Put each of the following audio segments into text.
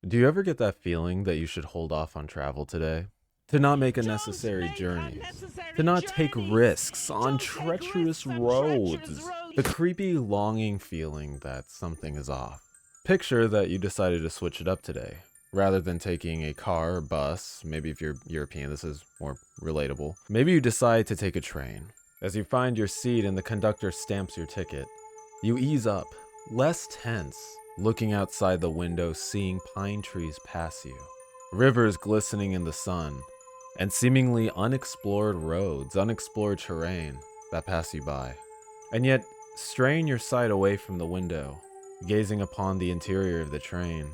Do you ever get that feeling that you should hold off on travel today? To not make unnecessary journeys, to not take risks on treacherous roads, the creepy longing feeling that something is off. Picture that you decided to switch it up today. Rather than taking a car or bus, maybe if you're European, this is more relatable. Maybe you decide to take a train. As you find your seat and the conductor stamps your ticket, you ease up, less tense, looking outside the window, seeing pine trees pass you, rivers glistening in the sun, and seemingly unexplored roads, unexplored terrain that pass you by. And yet, strain your sight away from the window, gazing upon the interior of the train.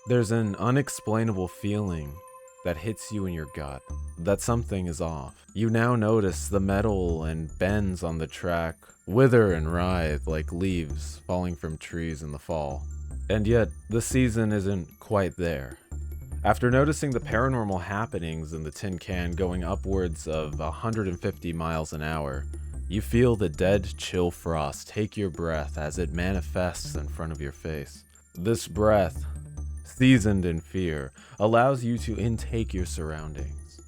There's an unexplainable feeling that hits you in your gut, that something is off. You now notice the metal and bends on the track wither and writhe like leaves falling from trees in the fall. And yet, the season isn't quite there. After noticing the paranormal happenings in the tin can going upwards of 150 miles an hour, you feel the dead chill frost take your breath as it manifests in front of your face. This breath, seasoned in fear, allows you to intake your surroundings.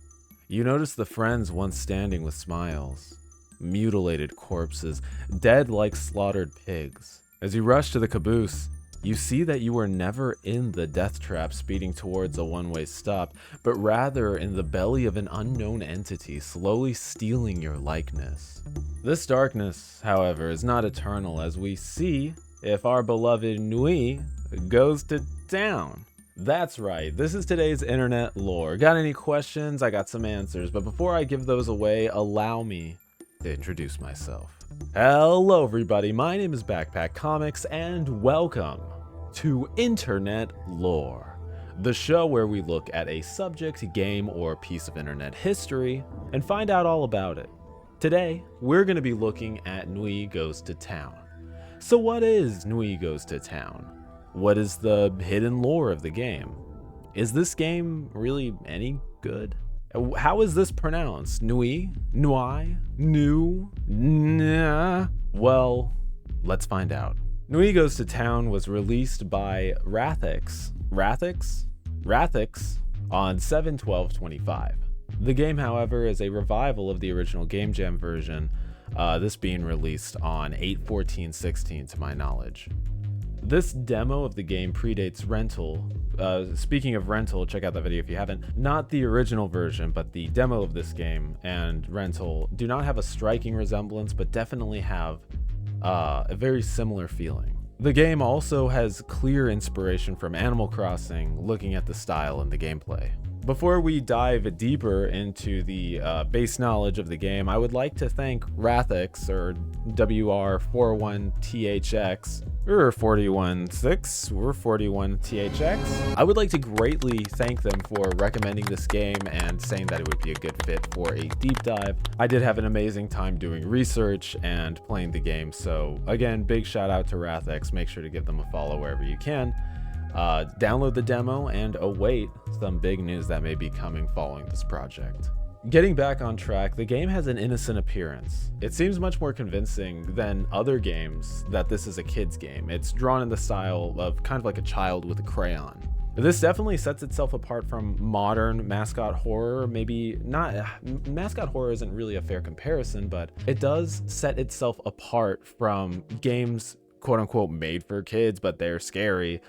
You notice the friends once standing with smiles, mutilated corpses, dead like slaughtered pigs. As you rush to the caboose, you see that you were never in the death trap speeding towards a one-way stop, but rather in the belly of an unknown entity slowly stealing your likeness. This darkness, however, is not eternal, as we see if our beloved Nui goes to town. That's right, this is today's internet lore. Got any questions? I got some answers, but before I give those away, allow me to introduce myself. Hello everybody, my name is Backpack Comics and welcome to Internet Lore, the show where we look at a subject, game, or piece of internet history and find out all about it. Today, we're going to be looking at Nui Goes to Town. So what is Nui Goes to Town? What is the hidden lore of the game? Is this game really any good? How is this pronounced? Nui? Nui? Nu? Nah? Well, let's find out. Nui Goes to Town was released by Rathix on 7/12/25. The game, however, is a revival of the original Game Jam version, this being released on 8/14/16 to my knowledge. This demo of the game predates rental. Speaking of rental, check out that video if you haven't. Not the original version, but the demo of this game and rental do not have a striking resemblance, but definitely have a very similar feeling. The game also has clear inspiration from Animal Crossing, looking at the style and the gameplay. Before we dive deeper into the base knowledge of the game, I would like to thank Rathix, or WR41THX, or 416, or 41THX. I would like to greatly thank them for recommending this game and saying that it would be a good fit for a deep dive. I did have an amazing time doing research and playing the game, so again, big shout out to Rathix. Make sure to give them a follow wherever you can. Download the demo and await some big news that may be coming following this project. Getting back on track, the game has an innocent appearance. It seems much more convincing than other games that this is a kid's game. It's drawn in the style of kind of like a child with a crayon. This definitely sets itself apart from modern mascot horror. Maybe not, mascot horror isn't really a fair comparison, but it does set itself apart from games quote unquote made for kids, but they're scary.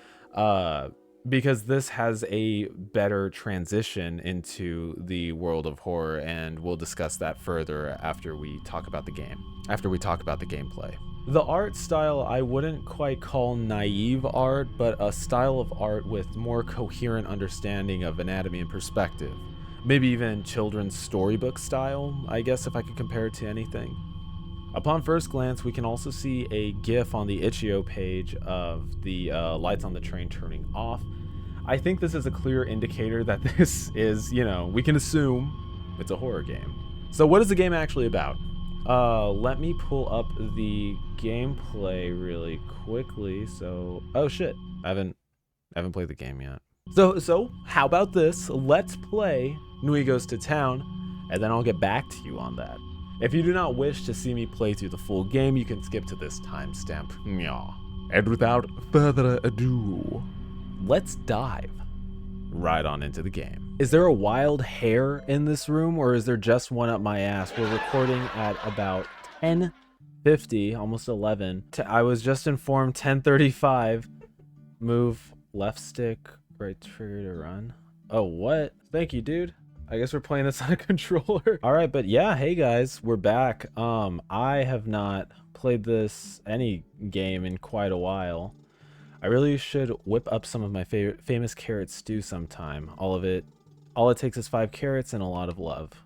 Because this has a better transition into the world of horror, and we'll discuss that further after we talk about the game, after we talk about the gameplay. The art style I wouldn't quite call naive art, but a style of art with more coherent understanding of anatomy and perspective. Maybe even children's storybook style, I guess, if I could compare it to anything. Upon first glance, we can also see a GIF on the itchio page of the lights on the train turning off. I think this is a clear indicator that this is, we can assume it's a horror game. So what is the game actually about? Let me pull up the gameplay really quickly. So, oh shit, I haven't played the game yet. So how about this? Let's play Nui Goes to Town, and then I'll get back to you on that. If you do not wish to see me play through the full game, you can skip to this timestamp. And without further ado, let's dive right on into the game. Is there a wild hair in this room, or is there just one up my ass? We're recording at about 10:50, almost 11. I was just informed 10:35. Move left stick, right trigger to run. Oh, what? Thank you, dude. I guess we're playing this on a controller. All right, but yeah, hey guys, we're back. I have not played this any game in quite a while. I really should whip up some of my favorite famous carrot stew sometime. All it takes is 5 carrots and a lot of love.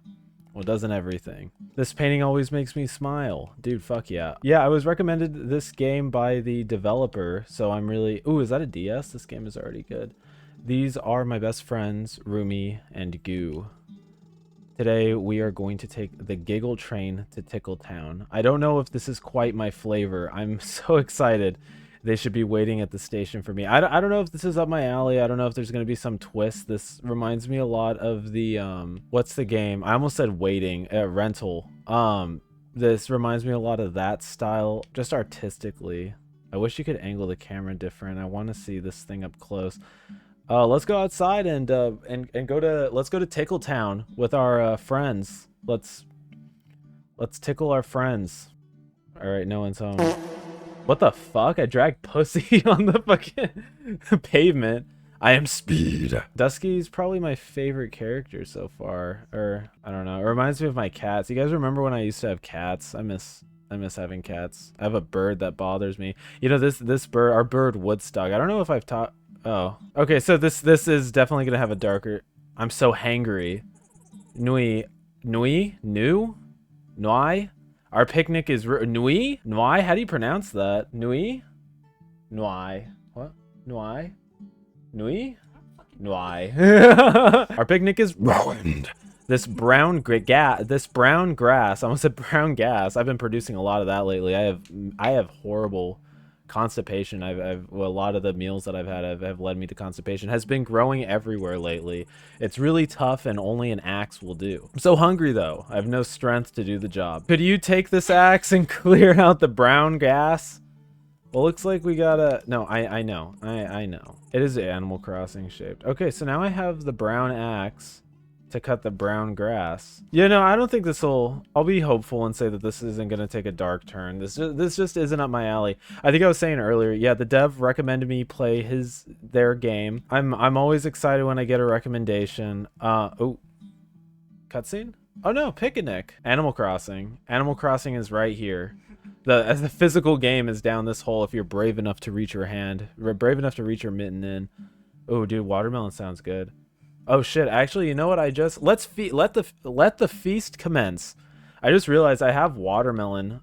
Well, doesn't everything. This painting always makes me smile. Dude, fuck yeah. Yeah, I was recommended this game by the developer, so I'm really... Ooh, is that a DS? This game is already good. These are my best friends, Rumi and Goo. Today, we are going to take the Giggle train to Tickletown. I don't know if this is quite my flavor. I'm so excited. They should be waiting at the station for me. I don't know if this is up my alley. I don't know if there's going to be some twist. This reminds me a lot of the, what's the game? I almost said Waiting, Rental. This reminds me a lot of that style, just artistically. I wish you could angle the camera different. I want to see this thing up close. Let's go outside and go to, let's go to Tickletown with our friends. Let's tickle our friends. All right, no one's home. What the fuck? I dragged pussy on the fucking pavement. I am speed. Dusky's probably my favorite character so far. Or, I don't know. It reminds me of my cats. You guys remember when I used to have cats? I miss having cats. I have a bird that bothers me. You know, this bird, our bird Woodstock. I don't know if I've taught... Oh. Okay, so this is definitely going to have a darker... I'm so hangry. Nui? Our picnic is Nui? Nui? How do you pronounce that? Nui? Nui. What? Nui? Nui? Nui. Our picnic is ruined. This brown grass. I almost said brown gas. I've been producing a lot of that lately. I have horrible constipation. A lot of the meals that I've had have led me to constipation. Has been growing everywhere lately. It's really tough and only an axe will do. I'm so hungry though. I have no strength to do the job. Could you take this axe and clear out the brown gas? Well, looks like we gotta... No, I know. I know. It is Animal Crossing shaped. Okay, so now I have the brown axe to cut the brown grass. You know, I don't think this will... I'll be hopeful and say that this isn't going to take a dark turn. This just isn't up my alley. I think I was saying earlier, yeah, the dev recommended me play their game. I'm always excited when I get a recommendation. Oh, cutscene? Oh no, picnic. Animal Crossing. Animal Crossing is right here. The physical game is down this hole if you're brave enough to reach your hand. Brave enough to reach your mitten in. Oh, dude, watermelon sounds good. Oh shit, actually, you know what? let the feast commence. I just realized I have watermelon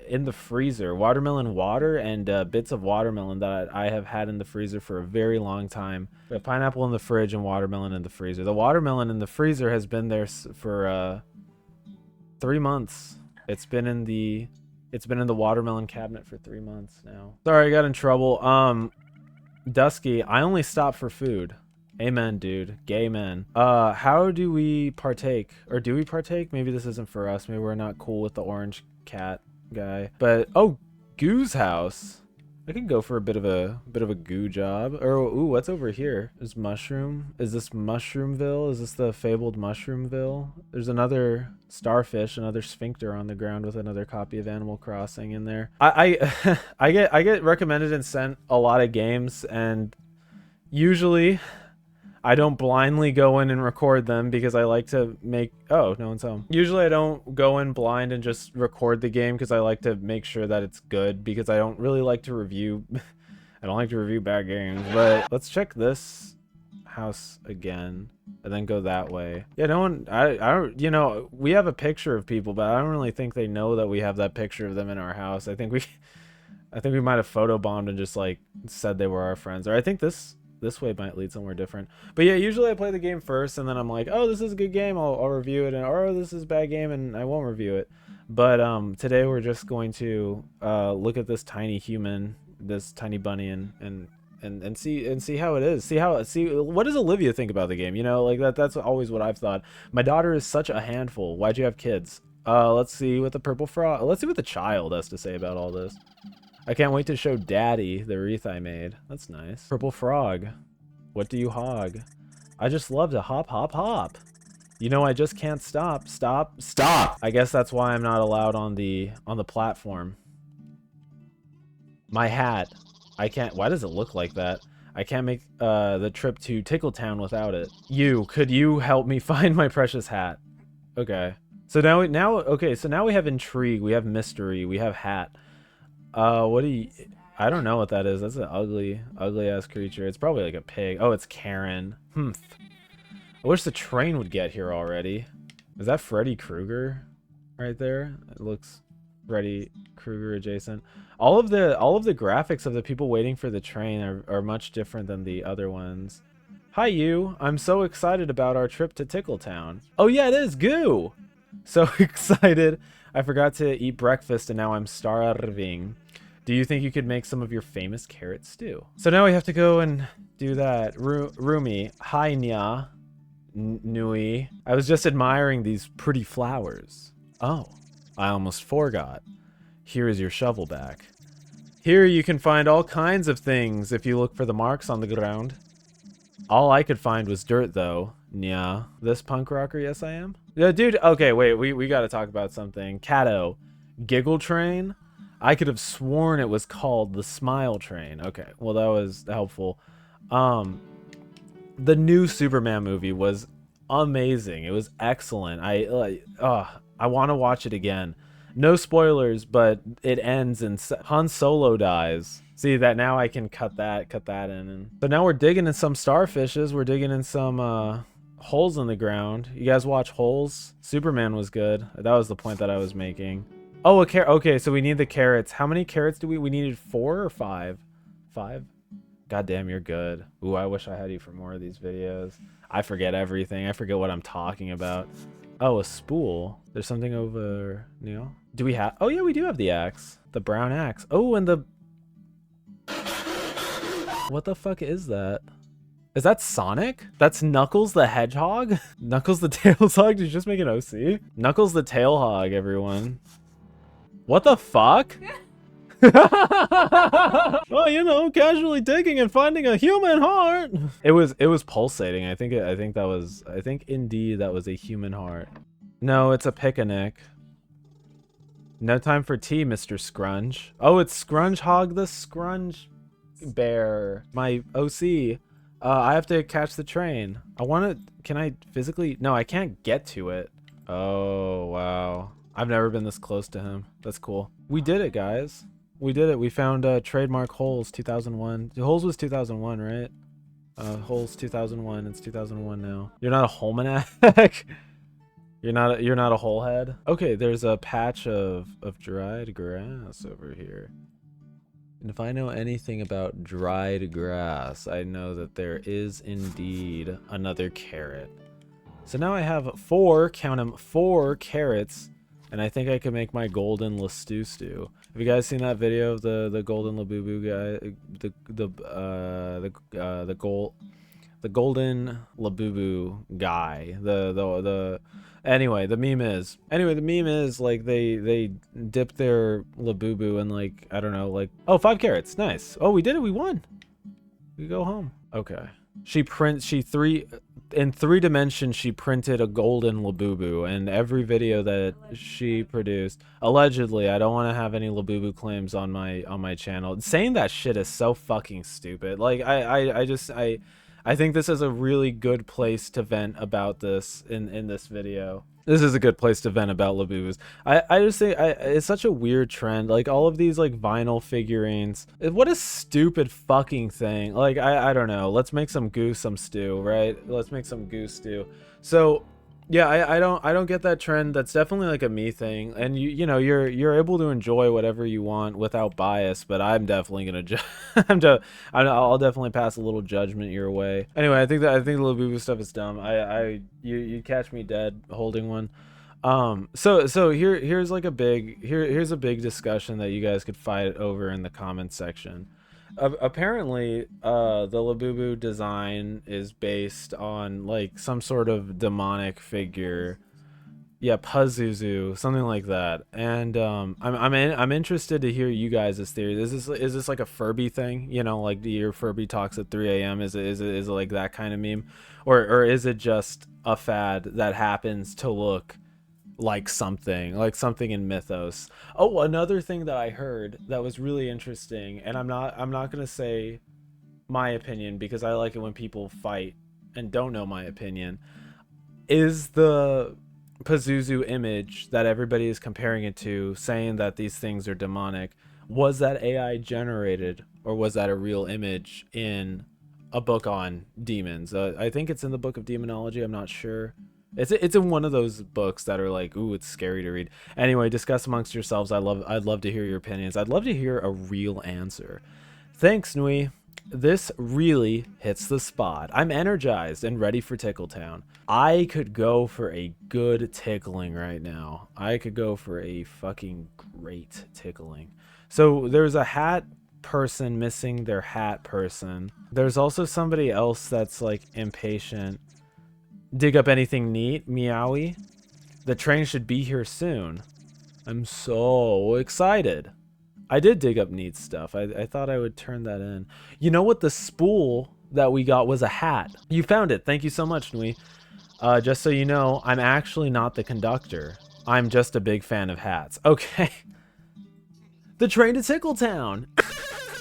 in the freezer. Watermelon water and bits of watermelon that I have had in the freezer for a very long time. We have pineapple in the fridge and watermelon in the freezer. The watermelon in the freezer has been there for 3 months. It's been in the watermelon cabinet for 3 months now. Sorry, I got in trouble. Dusky, I only stop for food. Amen, dude. Gay men. How do we partake? Or do we partake? Maybe this isn't for us. Maybe we're not cool with the orange cat guy. But oh, Goo's house. I can go for a bit of a goo job. Or ooh, what's over here? Is mushroom? Is this Mushroomville? Is this the fabled Mushroomville? There's another starfish, another sphincter on the ground with another copy of Animal Crossing in there. I get recommended and sent a lot of games, and usually I don't blindly go in and record them because I like to make... Oh, no one's home. Usually I don't go in blind and just record the game because I like to make sure that it's good, because I don't really like to review... I don't like to review bad games. But let's check this house again and then go that way. Yeah, no one... I don't... You know, we have a picture of people, but I don't really think they know that we have that picture of them in our house. I think we might have photobombed and just, like, said they were our friends. Or I think this way might lead somewhere different. But yeah, usually I play the game first and then I'm like, oh, this is a good game, I'll review it, and or oh, this is a bad game and I won't review it. But today we're just going to look at this tiny human, this tiny bunny, and see how it is. See what does Olivia think about the game? You know, like that's always what I've thought. My daughter is such a handful. Why'd you have kids? Let's see what the purple frog, let's see what the child has to say about all this. I can't wait to show Daddy the wreath I made. That's nice. Purple frog. What do you hog? I just love to hop, hop, hop. You know, I just can't stop. Stop. Stop. I guess that's why I'm not allowed on the platform. My hat. I can't. Why does it look like that? I can't make the trip to Tickletown without it. Could you help me find my precious hat? Okay. So now we have intrigue, we have mystery, we have hat. What do you? I don't know what that is. That's an ugly ass creature. It's probably like a pig. Oh, it's Karen. I wish the train would get here already. Is that Freddy Krueger right there? It looks Freddy Krueger adjacent. All of the graphics of the people waiting for the train are much different than the other ones. Hi you, I'm so excited about our trip to Tickletown. Oh yeah, it is Goo. So excited. I forgot to eat breakfast and now I'm starving. Do you think you could make some of your famous carrot stew? So now we have to go and do that. Rumi, hi Nya. Nui. I was just admiring these pretty flowers. Oh, I almost forgot. Here is your shovel back. Here you can find all kinds of things if you look for the marks on the ground. All I could find was dirt though. Yeah. This punk rocker, yes I am? Yeah, dude, okay, wait, we gotta talk about something. Cato, Giggle Train? I could have sworn it was called the Smile Train. Okay, well that was helpful. The new Superman movie was amazing. It was excellent. I want to watch it again. No spoilers, but it ends and Han Solo dies. See that now I can cut that in. And so now we're digging in some starfishes. We're digging in some holes in the ground. You guys watch Holes? Superman was good. That was the point that I was making. Oh, a carrot. Okay, so we need the carrots. How many carrots do we needed? 4 or 5? 5? God damn, you're good. Ooh, I wish I had you for more of these videos. I forget everything. I forget what I'm talking about. Oh, a spool. There's something over, you know? Do we have? Oh yeah, we do have the axe. The brown axe. Oh, and the... What the fuck is that? Is that Sonic? That's Knuckles the Hedgehog? Knuckles the Tailhog? Did you just make an OC? Knuckles the Tailhog, everyone. What the fuck? Well, you know, casually digging and finding a human heart. It was pulsating. I think indeed that was a human heart. No, it's a picnic. No time for tea, Mr. Scrunge. Oh, it's Scrunge Hog the Scrunge Bear. My OC. I have to catch the train. Can I physically? No, I can't get to it. Oh, wow. I've never been this close to him. That's cool. We did it, guys. We did it. We found trademark Holes 2001. Holes was 2001, right? Holes 2001. It's 2001 now. You're not a Holmanac? You're not a hole head? Okay, there's a patch of dried grass over here. And if I know anything about dried grass, I know that there is indeed another carrot. So now I have 4, count them, 4 carrots. And I think I could make my golden Lastu stew. Have you guys seen that video of the golden Labubu guy? The golden Labubu guy. Anyway, the meme is like they dip their Labubu in like, I don't know, like, oh, 5 carrots, nice. Oh, we did it, we won. We go home. Okay. In 3 dimensions, she printed a golden Labubu, and every video that she produced, allegedly, I don't want to have any Labubu claims on my channel. Saying that shit is so fucking stupid. Like, I think this is a really good place to vent about this in this video. This is a good place to vent about Labubus. I just think it's such a weird trend. Like all of these like vinyl figurines. What a stupid fucking thing. Like I don't know. Let's make some goose some stew, right? Let's make some goose stew. So yeah, I don't get that trend. That's definitely like a me thing. And you know you're able to enjoy whatever you want without bias. But I'm definitely gonna I'll definitely pass a little judgment your way. Anyway, I think the Labubu stuff is dumb. You catch me dead holding one. So here's like a big discussion that you guys could fight over in the comments section. Apparently, the Labubu design is based on like some sort of demonic figure. Yeah, Pazuzu, something like that. And I'm interested to hear you guys' theory. Is this like a Furby thing? You know, like your Furby talks at 3 a.m. Is it like that kind of meme, or is it just a fad that happens to look like something in mythos? Oh, another thing that I heard that was really interesting, and I'm not gonna say my opinion because I like it when people fight and don't know my opinion, is the Pazuzu image that everybody is comparing it to, saying that these things are demonic. Was that AI generated, or was that a real image in a book on demons? I think it's in the book of demonology. I'm not sure. It's in one of those books that are like, ooh, it's scary to read. Anyway, discuss amongst yourselves. I'd love to hear your opinions. I'd love to hear a real answer. Thanks, Nui. This really hits the spot. I'm energized and ready for Tickletown. I could go for a good tickling right now. I could go for a fucking great tickling. So there's a hat person missing their hat person. There's also somebody else that's like impatient. Dig up anything neat, meowie. The train should be here soon. I'm so excited. I did dig up neat stuff. I thought I would turn that in. You know what? The spool that we got was a hat. You found it. Thank you so much, Nui. Just so you know, I'm actually not the conductor. I'm just a big fan of hats. Okay. The train to Tickletown.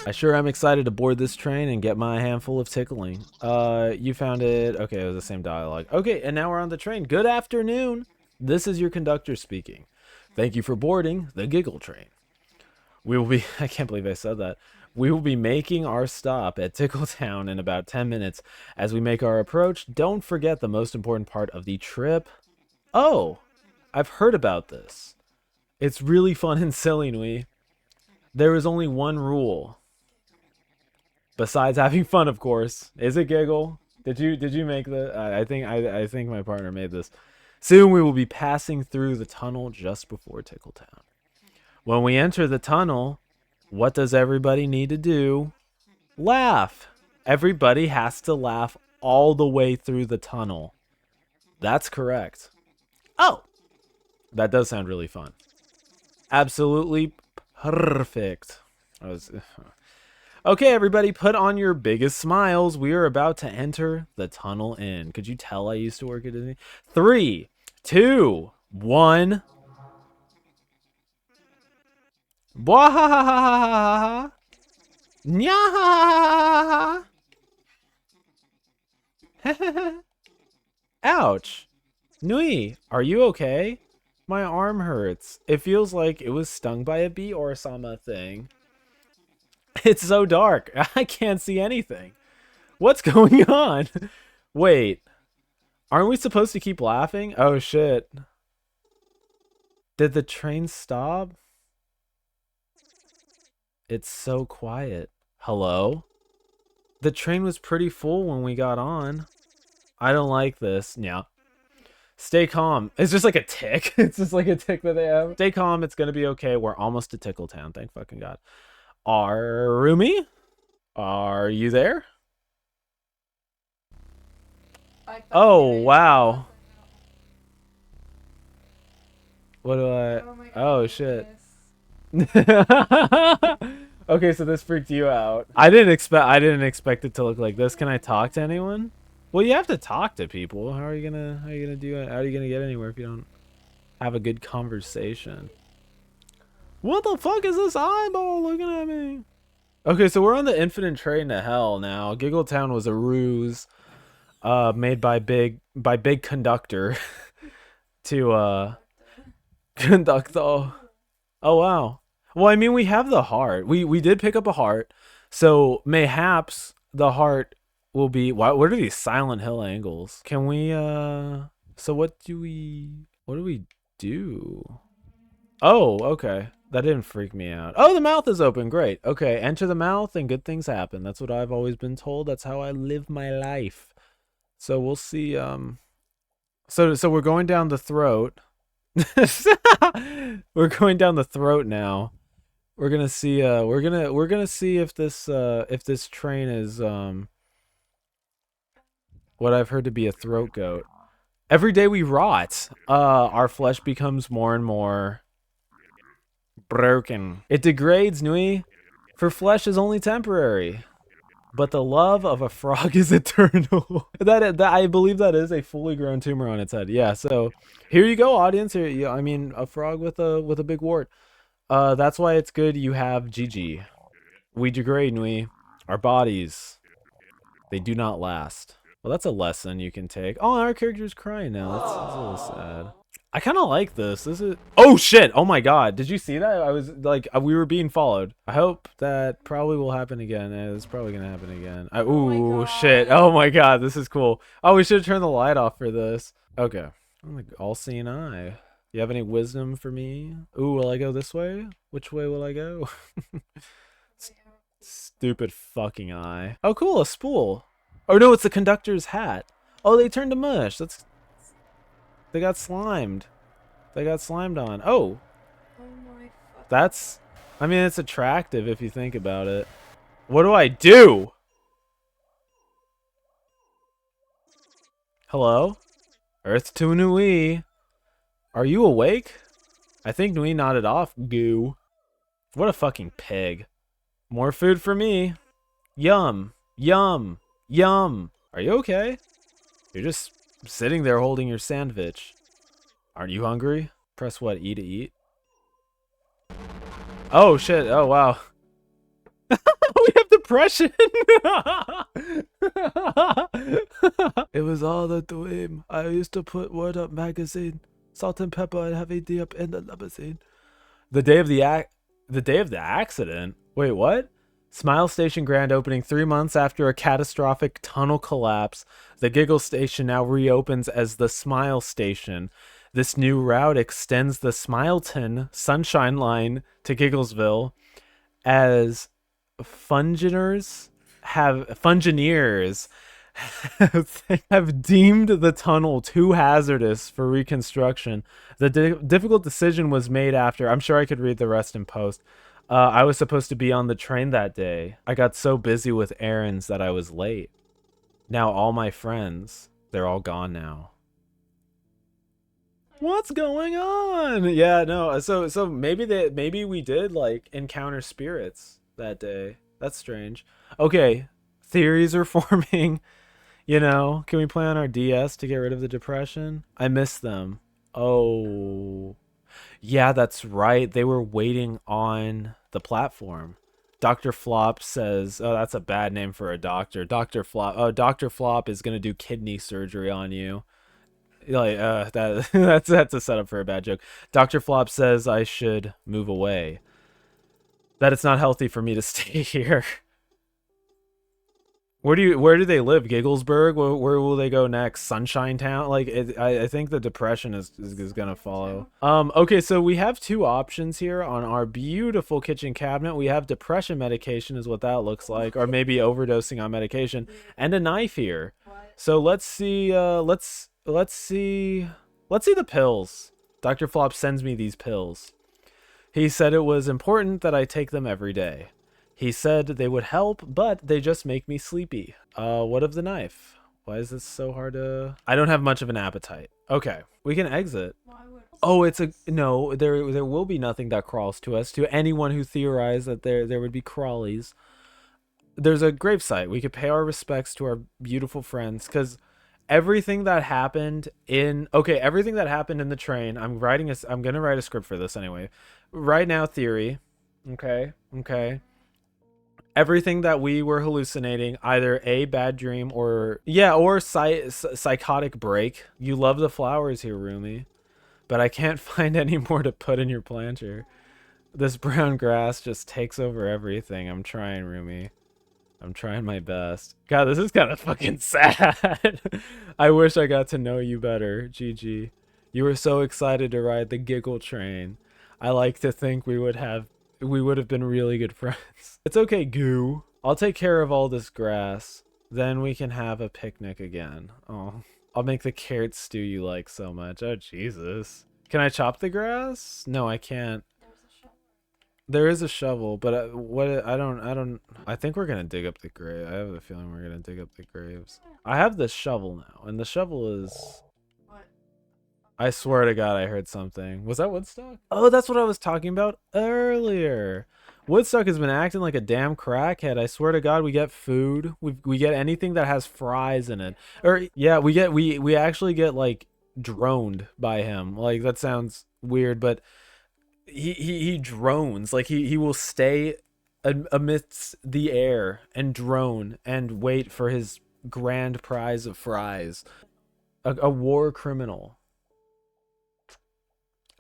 I sure am excited to board this train and get my handful of tickling. You found it. Okay, it was the same dialogue. Okay, and now we're on the train. Good afternoon. This is your conductor speaking. Thank you for boarding the Giggle Train. We will be, I can't believe I said that. We will be making our stop at Tickletown in about 10 minutes. As we make our approach, don't forget the most important part of the trip. Oh, I've heard about this. It's really fun and silly, Nui. There is only one rule. Besides having fun, of course. Is it Giggle? Did you make the? I think my partner made this. Soon we will be passing through the tunnel just before Tickletown. When we enter the tunnel, what does everybody need to do? Laugh. Everybody has to laugh all the way through the tunnel. That's correct. Oh, that does sound really fun. Absolutely perfect. Okay, everybody, put on your biggest smiles. We are about to enter the tunnel in. Could you tell I used to work at Disney? 3, 2, 1. Bwahahahaha. Nyahahaha. Ouch. Nui, are you okay? My arm hurts. It feels like it was stung by a bee or some thing. It's so dark. I can't see anything. What's going on? Wait. Aren't we supposed to keep laughing? Oh shit. Did the train stop? It's so quiet. Hello? The train was pretty full when we got on. I don't like this. Yeah. Stay calm. It's just like a tick. It's just like a tick that they have. Stay calm. It's gonna be okay. We're almost to Tickletown. Thank fucking God. Arumi? Are you there? Oh, wow. What do I... Oh, shit. Okay, so this freaked you out. I didn't expect it to look like this. Can I talk to anyone? Well, you have to talk to people. How are you gonna do it? How are you gonna get anywhere if you don't have a good conversation? What the fuck is this eyeball looking at me? Okay, so we're on the infinite train to hell now. Giggletown was a ruse made by big conductor to conduct the... Oh wow. Well, I mean, we have the heart. We did pick up a heart. So mayhaps the heart will be... What are these Silent Hill angles? Can we so what do we do? Oh, okay. That didn't freak me out. Oh, the mouth is open. Great. Okay, enter the mouth and good things happen. That's what I've always been told. That's how I live my life. So we'll see. So we're going down the throat. We're going down the throat now. We're gonna see. We're gonna see if this train is what I've heard to be a throat goat. Every day we rot, our flesh becomes more and more broken. It degrades, Nui, for flesh is only temporary. But the love of a frog is eternal. that I believe that is a fully grown tumor on its head. Yeah, so here you go, audience. Here, I mean, a frog with a big wart. That's why it's good you have GG. We degrade, Nui. Our bodies, they do not last. Well, that's a lesson you can take. Oh, our character's crying now. That's a little sad. I kind of like this. This is... Oh, shit. Oh, my God. Did you see that? I was like, we were being followed. I hope that probably will happen again. It's probably going to happen again. Ooh, shit. Oh, my God. This is cool. Oh, we should have turned the light off for this. Okay. I'm like all-seeing eye. You have any wisdom for me? Ooh, will I go this way? Which way will I go? Stupid fucking eye. Oh, cool. A spool. Oh, no, it's the conductor's hat. Oh, they turned to mush. That's... They got slimed. They got slimed on. Oh. That's... I mean, it's attractive if you think about it. What do I do? Hello? Earth to Nui. Are you awake? I think Nui nodded off. Goo. What a fucking pig. More food for me. Yum. Yum. Yum. Are you okay? You're just sitting there holding your sandwich. Aren't you hungry? Press what? E to eat? Oh, shit. Oh, wow. We have depression. It was all a dream. I used to put Word Up magazine, salt and pepper, and heavy D up in the limousine. The day of the accident? Wait, what? Smile Station grand opening 3 months after a catastrophic tunnel collapse. The Giggle Station now reopens as the Smile Station. This new route extends the Smileton Sunshine Line to Gigglesville as Fungineers have deemed the tunnel too hazardous for reconstruction. The difficult decision was made after... I'm sure I could read the rest in post. I was supposed to be on the train that day. I got so busy with errands that I was late. Now all my friends, they're all gone now. What's going on? Yeah, no. So maybe we did like encounter spirits that day. That's strange. Okay, theories are forming. You know, can we play on our DS to get rid of the depression? I miss them. Oh, yeah, that's right. They were waiting on the platform. Dr. Flop says, oh, that's a bad name for a doctor. Dr. Flop. Oh, Dr. Flop is gonna do kidney surgery on you. Like, that's a setup for a bad joke. Dr. Flop says I should move away. That it's not healthy for me to stay here. Where do they live? Gigglesburg? Where will they go next? Sunshine Town? Like, I think the depression is gonna follow. Okay, so we have two options here on our beautiful kitchen cabinet. We have depression medication is what that looks like, or maybe overdosing on medication, and a knife here. So let's see, let's see the pills. Dr. Flop sends me these pills. He said it was important that I take them every day. He said they would help, but they just make me sleepy. What of the knife? Why is this so hard to... I don't have much of an appetite. Okay, we can exit. Oh, it's a... No, there will be nothing that crawls to us. To anyone who theorized that there would be crawlies. There's a gravesite. We could pay our respects to our beautiful friends, because everything that happened in... Okay, everything that happened in the train... I'm going to write a script for this anyway. Right now, theory. Okay. Everything that we were hallucinating, either a bad dream or psychotic break. You love the flowers here, Rumi, but I can't find any more to put in your planter. This brown grass just takes over everything. I'm trying, Rumi. I'm trying my best. God, this is kind of fucking sad. I wish I got to know you better, GG. You were so excited to ride the giggle train. I like to think we would have been really good friends. It's okay, Goo. I'll take care of all this grass. Then we can have a picnic again. Oh, I'll make the carrot stew you like so much. Oh, Jesus. Can I chop the grass? No, I can't. There is a shovel, but I think we're gonna dig up the grave. I have a feeling we're gonna dig up the graves. I have the shovel now, and the shovel is... What? I swear to God, I heard something. Was that Woodstock? Oh, that's what I was talking about earlier. Woodstock has been acting like a damn crackhead. I swear to God, we get food. We get anything that has fries in it. Or yeah, we actually get like droned by him. Like that sounds weird, but he drones. Like he will stay amidst the air and drone and wait for his grand prize of fries. A war criminal.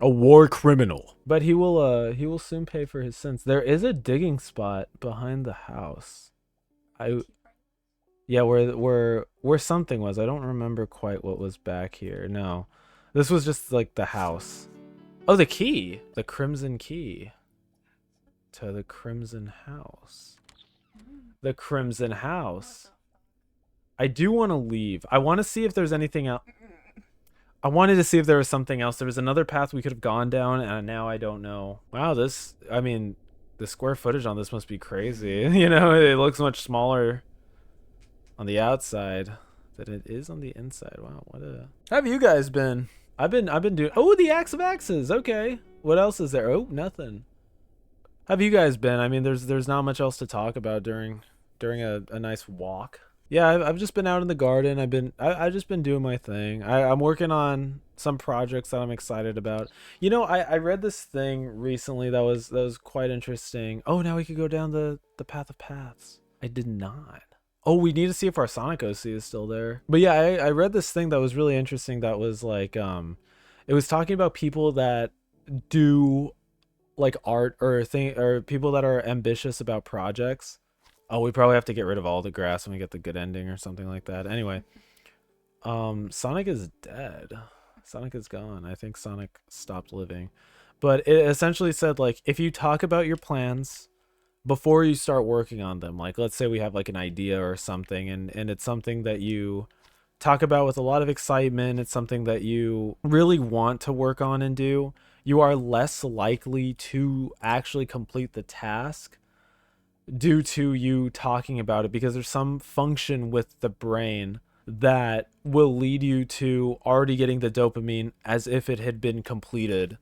A war criminal. But he will soon pay for his sins. There is a digging spot behind the house. Yeah, where something was. I don't remember quite what was back here. No. This was just like the house. Oh, the key. The crimson key. To the crimson house. The crimson house. I do want to leave. I want to see if there's anything else. I wanted to see if there was something else. There was another path we could have gone down, and now I don't know. Wow, I mean, the square footage on this must be crazy. You know, it looks much smaller on the outside than it is on the inside. Wow, what a... How have you guys been? I've been doing... Oh, the Axe of Axes. Okay. What else is there? Oh, nothing. How have you guys been? I mean, there's not much else to talk about during a nice walk. Yeah, I've just been out in the garden. I've just been doing my thing. I'm working on some projects that I'm excited about. You know, I read this thing recently that was quite interesting. Oh, now we could go down the path of paths. I did not. Oh, we need to see if our Sonic OC is still there. But yeah, I read this thing that was really interesting that was like it was talking about people that do like art or people that are ambitious about projects. Oh, we probably have to get rid of all the grass when we get the good ending or something like that. Anyway, Sonic is dead. Sonic is gone. I think Sonic stopped living. But it essentially said, like, if you talk about your plans before you start working on them, like, let's say we have, like, an idea or something, and it's something that you talk about with a lot of excitement, it's something that you really want to work on and do, you are less likely to actually complete the task due to you talking about it, because there's some function with the brain that will lead you to already getting the dopamine as if it had been completed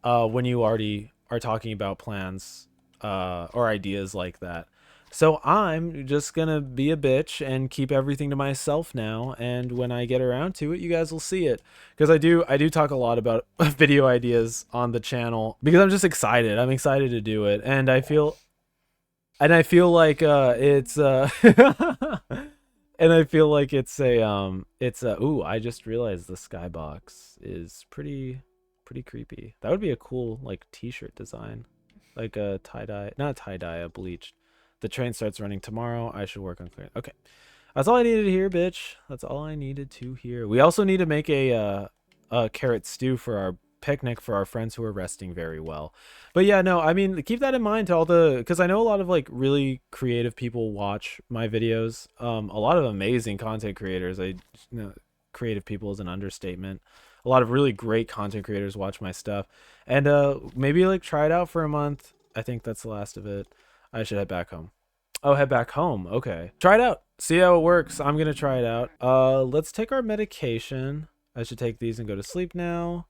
when you already are talking about plans or ideas like that. So I'm just gonna be a bitch and keep everything to myself now, and when I get around to it, you guys will see it, because I do talk a lot about video ideas on the channel because I'm just excited. I'm excited to do it, and I feel like it's and I feel like it's a ooh, I just realized the skybox is pretty creepy. That would be a cool like t-shirt design, like a tie-dye, not tie-dye, a bleached. The train starts running tomorrow. I should work on clearing. Okay, that's all I needed to hear, bitch. That's all I needed to hear. We also need to make a carrot stew for our picnic for our friends who are resting very well. But yeah, no, I mean, keep that in mind to all the, because I know a lot of like really creative people watch my videos. A lot of amazing content creators. Creative people is an understatement. A lot of really great content creators watch my stuff, and maybe like try it out for a month. I think that's the last of it. I should head back home. Oh, head back home. Okay, try it out, see how it works. I'm gonna try it out. Let's take our medication. I should take these and go to sleep now.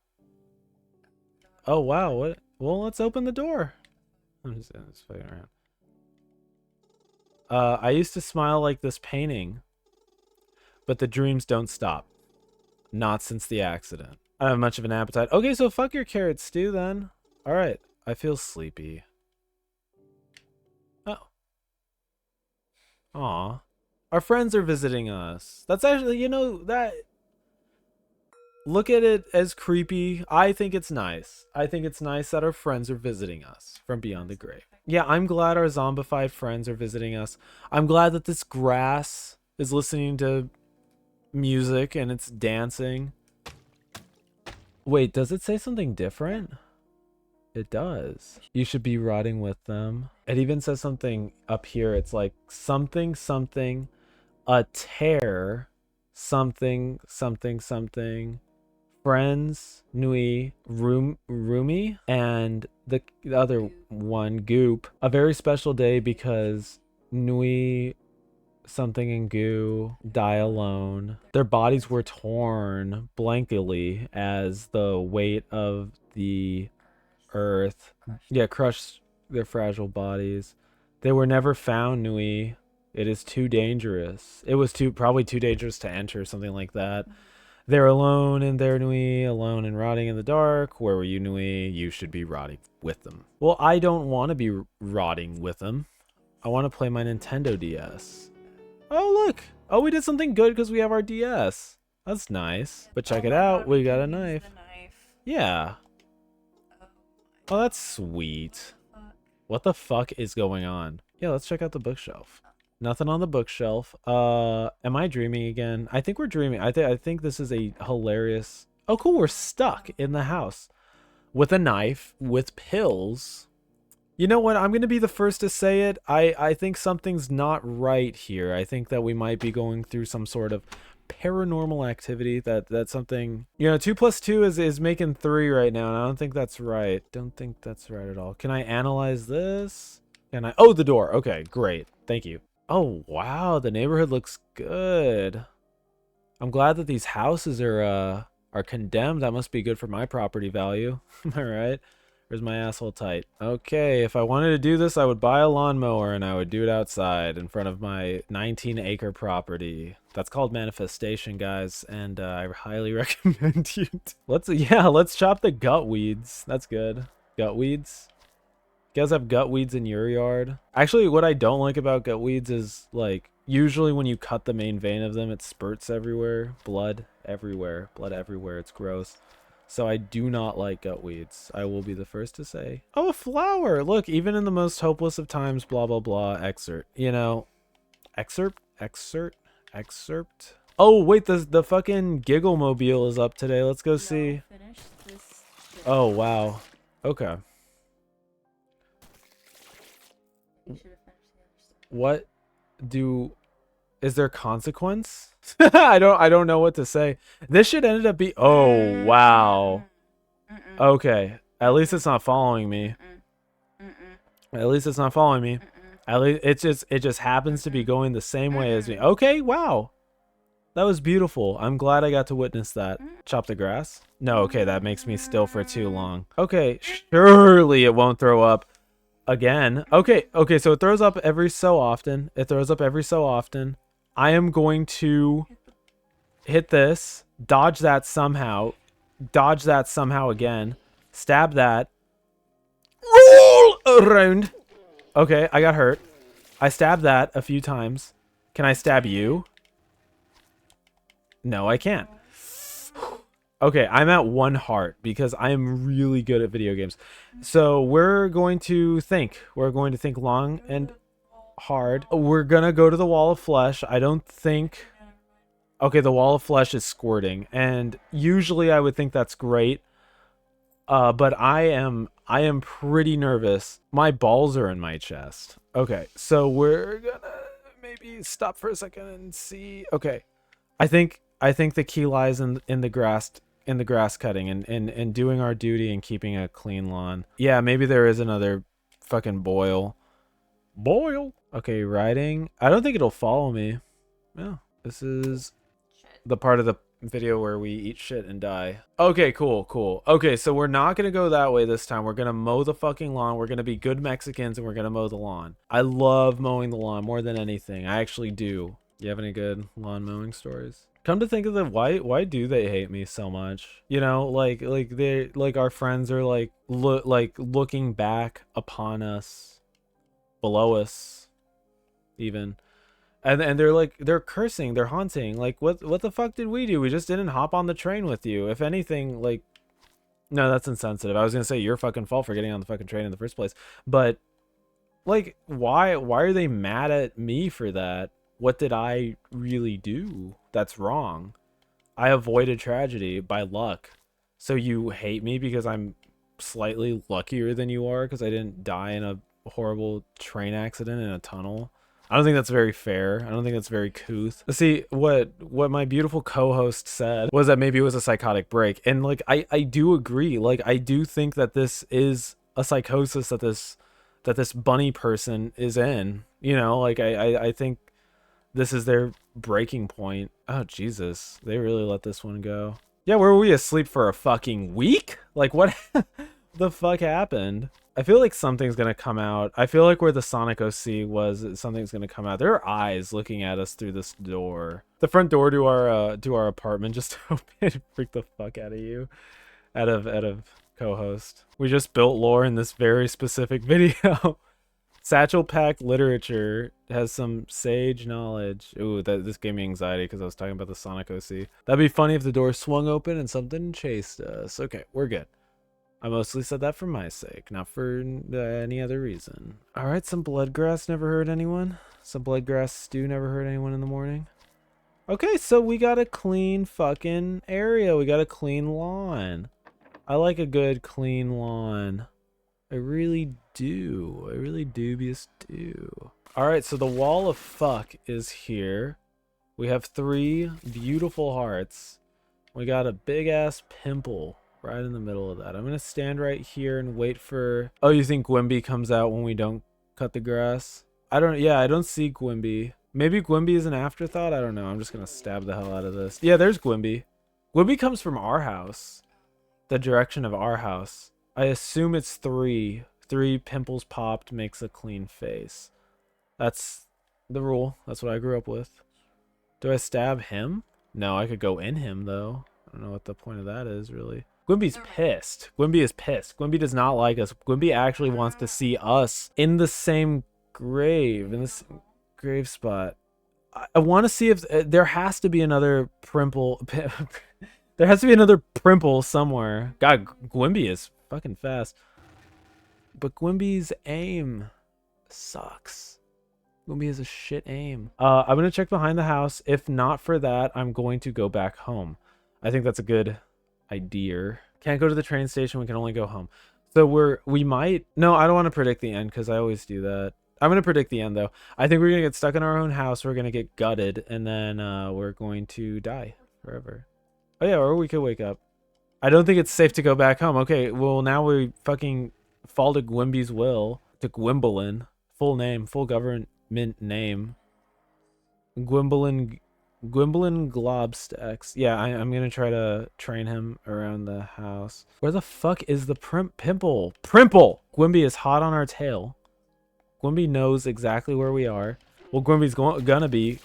Oh wow, what? Well, let's open the door. I'm just fucking around. I used to smile like this painting, but the dreams don't stop. Not since the accident. I don't have much of an appetite. Okay, so fuck your carrot stew then. All right, I feel sleepy. Oh. Aw. Our friends are visiting us. That's actually, you know, that... Look at it as creepy. I think it's nice. I think it's nice that our friends are visiting us from beyond the grave. Yeah, I'm glad our zombified friends are visiting us. I'm glad that this grass is listening to music and it's dancing. Wait, does it say something different? It does. You should be rotting with them. It even says something up here. It's like something, something, a tear, something, something, something. Friends, Nui, Rumi, and the other one, Goop. A very special day because Nui something in goo, die alone. Their bodies were torn blankly as the weight of the earth, yeah, crushed their fragile bodies. They were never found, Nui. It is too dangerous. It was probably too dangerous to enter, something like that. They're alone in their Nui, alone and rotting in the dark. Where were you, Nui? You should be rotting with them. Well, I don't want to be rotting with them. I want to play my Nintendo DS. Oh, look. Oh, we did something good because we have our DS. That's nice. But check it out. We got a knife. Yeah. Oh, that's sweet. What the fuck is going on? Yeah, let's check out the bookshelf. Nothing on the bookshelf. Am I dreaming again? I think we're dreaming. I think this is a hilarious... Oh, cool. We're stuck in the house with a knife, with pills. You know what? I'm going to be the first to say it. I think something's not right here. I think that we might be going through some sort of paranormal activity. That's something... You know, 2 plus 2 is making 3 right now, and I don't think that's right. Don't think that's right at all. Can I analyze this? Can I... Oh, the door. Okay, great. Thank you. Oh, wow. The neighborhood looks good. I'm glad that these houses are condemned. That must be good for my property value. Am I right? Where's my asshole tight? Okay, if I wanted to do this, I would buy a lawnmower and I would do it outside in front of my 19-acre property. That's called manifestation, guys, and I highly recommend you. Let's chop the gut weeds. That's good. Gut weeds. You guys have gut weeds in your yard? Actually, what I don't like about gut weeds is, like, usually when you cut the main vein of them, it spurts everywhere. Blood everywhere. Blood everywhere. It's gross. So I do not like gut weeds. I will be the first to say. Oh, a flower! Look, even in the most hopeless of times, blah, blah, blah, excerpt. You know, excerpt? Oh, wait, the fucking Giggle Mobile is up today. Let's go see. Oh, wow. Okay. What is there consequence? I don't know what to say. This shit ended up be... Oh, wow. Okay. At least it's not following me. At least it's not following me. At least it just happens to be going the same way as me. Okay, wow. That was beautiful. I'm glad I got to witness that. Chop the grass? No, okay, that makes me still for too long. Okay, surely it won't throw up again. Okay, so it throws up every so often. I am going to hit this, dodge that somehow again, stab that, roll around. Okay, I got hurt. I stabbed that a few times. Can I stab you? No, I can't. Okay, I'm at 1 heart because I am really good at video games. So we're going to think. We're going to think long and hard. We're going to go to the wall of flesh. I don't think... Okay, the wall of flesh is squirting. And usually I would think that's great. But I am pretty nervous. My balls are in my chest. Okay, so we're going to maybe stop for a second and see. Okay. I think the key lies in the grass cutting and doing our duty and keeping a clean lawn. Yeah, maybe there is another fucking boil. Okay, riding. I don't think it'll follow me. Yeah, this is the part of the video where we eat shit and die. Okay, cool. Okay, so we're not gonna go that way this time. We're gonna mow the fucking lawn. We're gonna be good Mexicans and we're gonna mow the lawn. I love mowing the lawn more than anything. I actually do. You have any good lawn mowing stories? Come to think of it, why do they hate me so much? You know, like our friends are like looking back upon us, below us, even, and they're cursing, they're haunting. Like what the fuck did we do? We just didn't hop on the train with you. If anything, like, no, that's insensitive. I was gonna say your fucking fault for getting on the fucking train in the first place, but like, why are they mad at me for that? What did I really do that's wrong? I avoided tragedy by luck. So you hate me because I'm slightly luckier than you are because I didn't die in a horrible train accident in a tunnel? I don't think that's very fair. I don't think that's very couth. See, what my beautiful co-host said was that maybe it was a psychotic break. And like, I do agree. Like, I do think that this is a psychosis that this bunny person is in. You know, like I think this is their breaking point. Oh, Jesus. They really let this one go. Yeah, were we asleep for a fucking week? Like, what the fuck happened? I feel like something's gonna come out. I feel like where the Sonic OC was, something's gonna come out. There are eyes looking at us through this door. The front door to our apartment just opened. Freak the fuck out of you. Out of co-host. We just built lore in this very specific video. Satchel Pack Literature has some sage knowledge. Ooh, this gave me anxiety because I was talking about the Sonic OC. That'd be funny if the door swung open and something chased us. Okay, we're good. I mostly said that for my sake, not for any other reason. All right, some bloodgrass never hurt anyone. Some bloodgrass stew never hurt anyone in the morning. Okay, so we got a clean fucking area. We got a clean lawn. I like a good clean lawn. I really do. I really dubious do. All right, so the wall of fuck is here. We have 3 beautiful hearts. We got a big ass pimple right in the middle of that. I'm gonna stand right here and wait for... Oh, you think Gwimby comes out when we don't cut the grass? I don't see Gwimby. Maybe Gwimby is an afterthought? I don't know. I'm just gonna stab the hell out of this. Yeah, there's Gwimby. Gwimby comes from our house. The direction of our house. I assume it's 3. 3 pimples popped makes a clean face. That's the rule. That's what I grew up with. Do I stab him? No, I could go in him, though. I don't know what the point of that is, really. Gwimby's pissed. Gwimby is pissed. Gwimby does not like us. Gwimby actually wants to see us in the same grave, in this grave spot. I want to see if there has to be another Primple. There has to be another Primple somewhere. God, Gwimby is fucking fast. But Gwimby's aim sucks. Gwimby has a shit aim. I'm going to check behind the house. If not for that, I'm going to go back home. I think that's a good idea. Can't go to the train station. We can only go home. So we might... No, I don't want to predict the end because I always do that. I'm going to predict the end, though. I think we're going to get stuck in our own house. We're going to get gutted. And then we're going to die forever. Oh, yeah, or we could wake up. I don't think it's safe to go back home. Okay, well, now we fucking fall to Gwimby's will. To Gwimblin. Full name. Full government name. Gwimblin Globstacks. Yeah, I'm going to try to train him around the house. Where the fuck is the Pimple? Primple! Gwimby is hot on our tail. Gwimby knows exactly where we are. Well, Gwimby's gonna be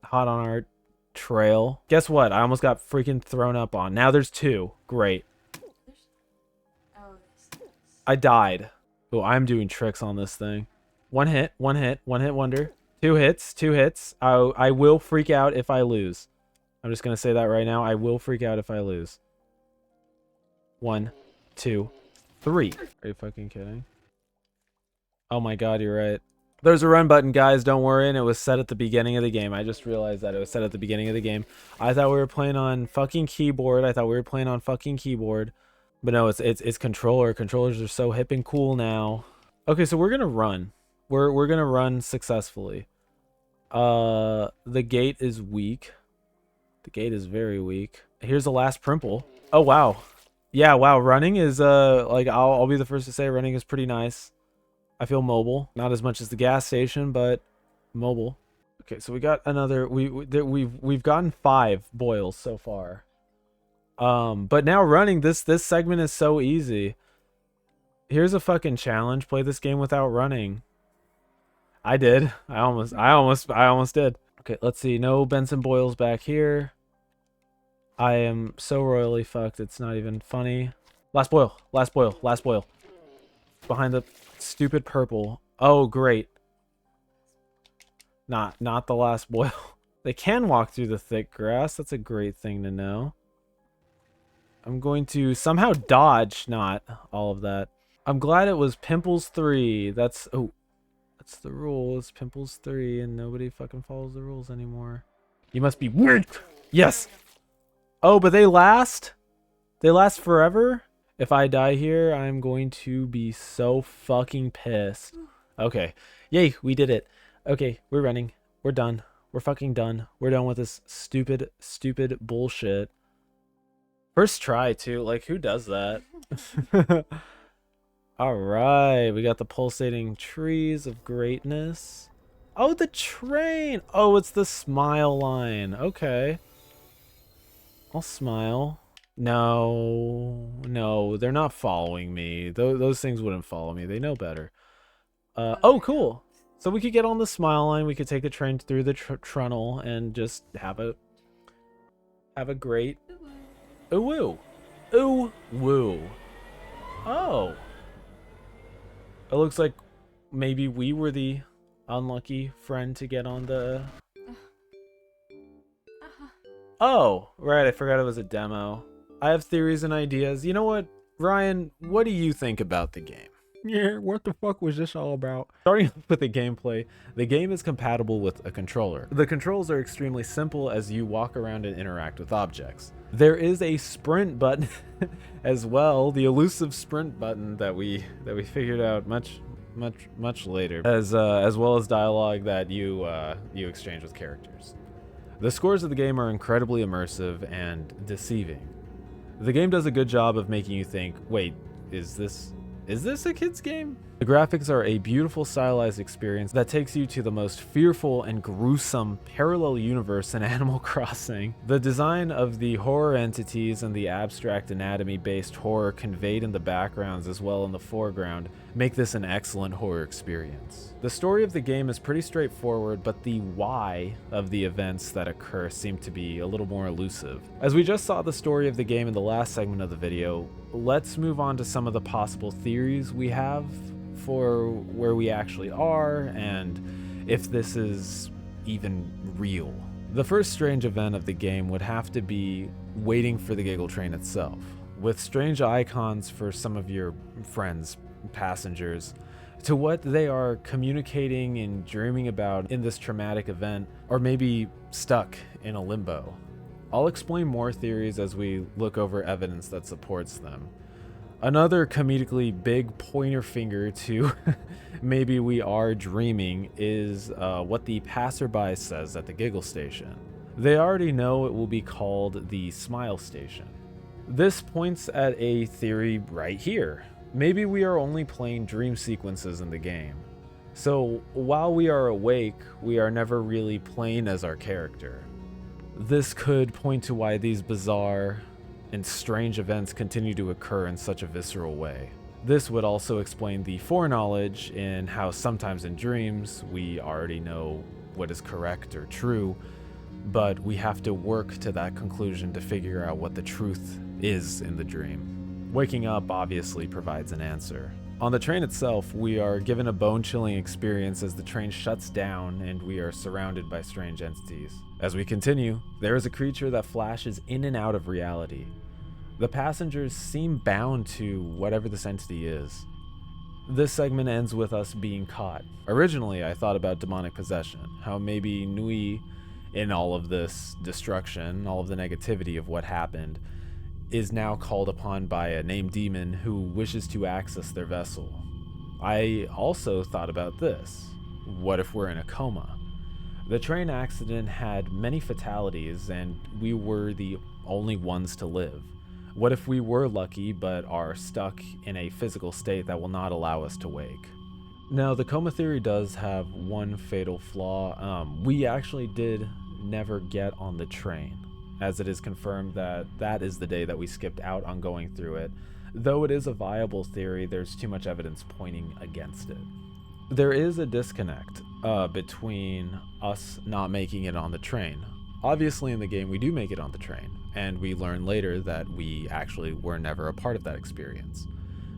hot on our trail. Guess what? I almost got freaking thrown up on. Now there's 2. Great. I died. Oh, I'm doing tricks on this thing. One hit wonder. 2 hits, 2 hits. I will freak out if I lose. I'm just gonna say that right now. I will freak out if I lose. 1, 2, 3. Are you fucking kidding? Oh my god, you're right. There's a run button, guys. Don't worry. And it was set at the beginning of the game. I just realized that it was set at the beginning of the game. I thought we were playing on fucking keyboard. But no, it's controller. Controllers are so hip and cool now. Okay, so we're gonna run. We're gonna run successfully. The gate is weak. The gate is very weak. Here's the last Primple. Oh wow. Yeah, wow. Running is like I'll be the first to say running is pretty nice. I feel mobile. Not as much as the gas station, but mobile. Okay, so we got another. We've gotten 5 boils so far. But now running this segment is so easy. Here's a fucking challenge. Play this game without running. I did. I almost did. Okay, let's see. No Benson boils back here. I am so royally fucked. It's not even funny. Last boil. Last boil. Last boil. Behind the stupid purple. Oh, great. Not the last boil. They can walk through the thick grass. That's a great thing to know. I'm going to somehow dodge not all of that. I'm glad it was Pimples 3. That's the rules. Pimples 3 and nobody fucking follows the rules anymore. You must be weird. Yes. Oh, but they last? They last forever? If I die here, I'm going to be so fucking pissed. Okay. Yay, we did it. Okay, we're running. We're done. We're fucking done. We're done with this stupid bullshit. First try, too. Like, who does that? All right. We got the pulsating trees of greatness. Oh, the train. Oh, it's the smile line. Okay. I'll smile. No, no, they're not following me. Those things wouldn't follow me. They know better. Oh, cool. So we could get on the smile line. We could take the train through the tunnel and just have a great ooh woo. Ooh woo. Oh. It looks like maybe we were the unlucky friend to get on the... Oh, right, I forgot it was a demo. I have theories and ideas. You know what, Ryan, what do you think about the game? Yeah, what the fuck was this all about? Starting off with the gameplay, the game is compatible with a controller. The controls are extremely simple as you walk around and interact with objects. There is a sprint button as well, the elusive sprint button that we figured out much later, as well as dialogue that you exchange with characters. The scores of the game are incredibly immersive and deceiving. The game does a good job of making you think, wait, is this a kid's game? The graphics are a beautiful stylized experience that takes you to the most fearful and gruesome parallel universe in Animal Crossing. The design of the horror entities and the abstract anatomy-based horror conveyed in the backgrounds as well in the foreground make this an excellent horror experience. The story of the game is pretty straightforward, but the why of the events that occur seem to be a little more elusive. As we just saw the story of the game in the last segment of the video, let's move on to some of the possible theories we have for where we actually are and if this is even real. The first strange event of the game would have to be waiting for the Giggle train itself, with strange icons for some of your friends, passengers, to what they are communicating and dreaming about in this traumatic event, or maybe stuck in a limbo. I'll explain more theories as we look over evidence that supports them. Another comedically big pointer finger to maybe we are dreaming is what the passerby says at the Giggle station. They already know it will be called the Smile Station. This points at a theory right here. Maybe we are only playing dream sequences in the game. So while we are awake, we are never really playing as our character. This could point to why these bizarre and strange events continue to occur in such a visceral way. This would also explain the foreknowledge in how sometimes in dreams we already know what is correct or true, but we have to work to that conclusion to figure out what the truth is in the dream. Waking up obviously provides an answer. On the train itself, we are given a bone-chilling experience as the train shuts down and we are surrounded by strange entities. As we continue, there is a creature that flashes in and out of reality. The passengers seem bound to whatever this entity is. This segment ends with us being caught. Originally, I thought about demonic possession, how maybe Nui, in all of this destruction, all of the negativity of what happened, is now called upon by a named demon who wishes to access their vessel. I also thought about this. What if we're in a coma? The train accident had many fatalities and we were the only ones to live. What if we were lucky but are stuck in a physical state that will not allow us to wake? Now, the coma theory does have one fatal flaw. We actually did never get on the train, as it is confirmed that that is the day that we skipped out on going through it. Though it is a viable theory, there's too much evidence pointing against it. There is a disconnect between us not making it on the train. Obviously in the game we do make it on the train, and we learn later that we actually were never a part of that experience.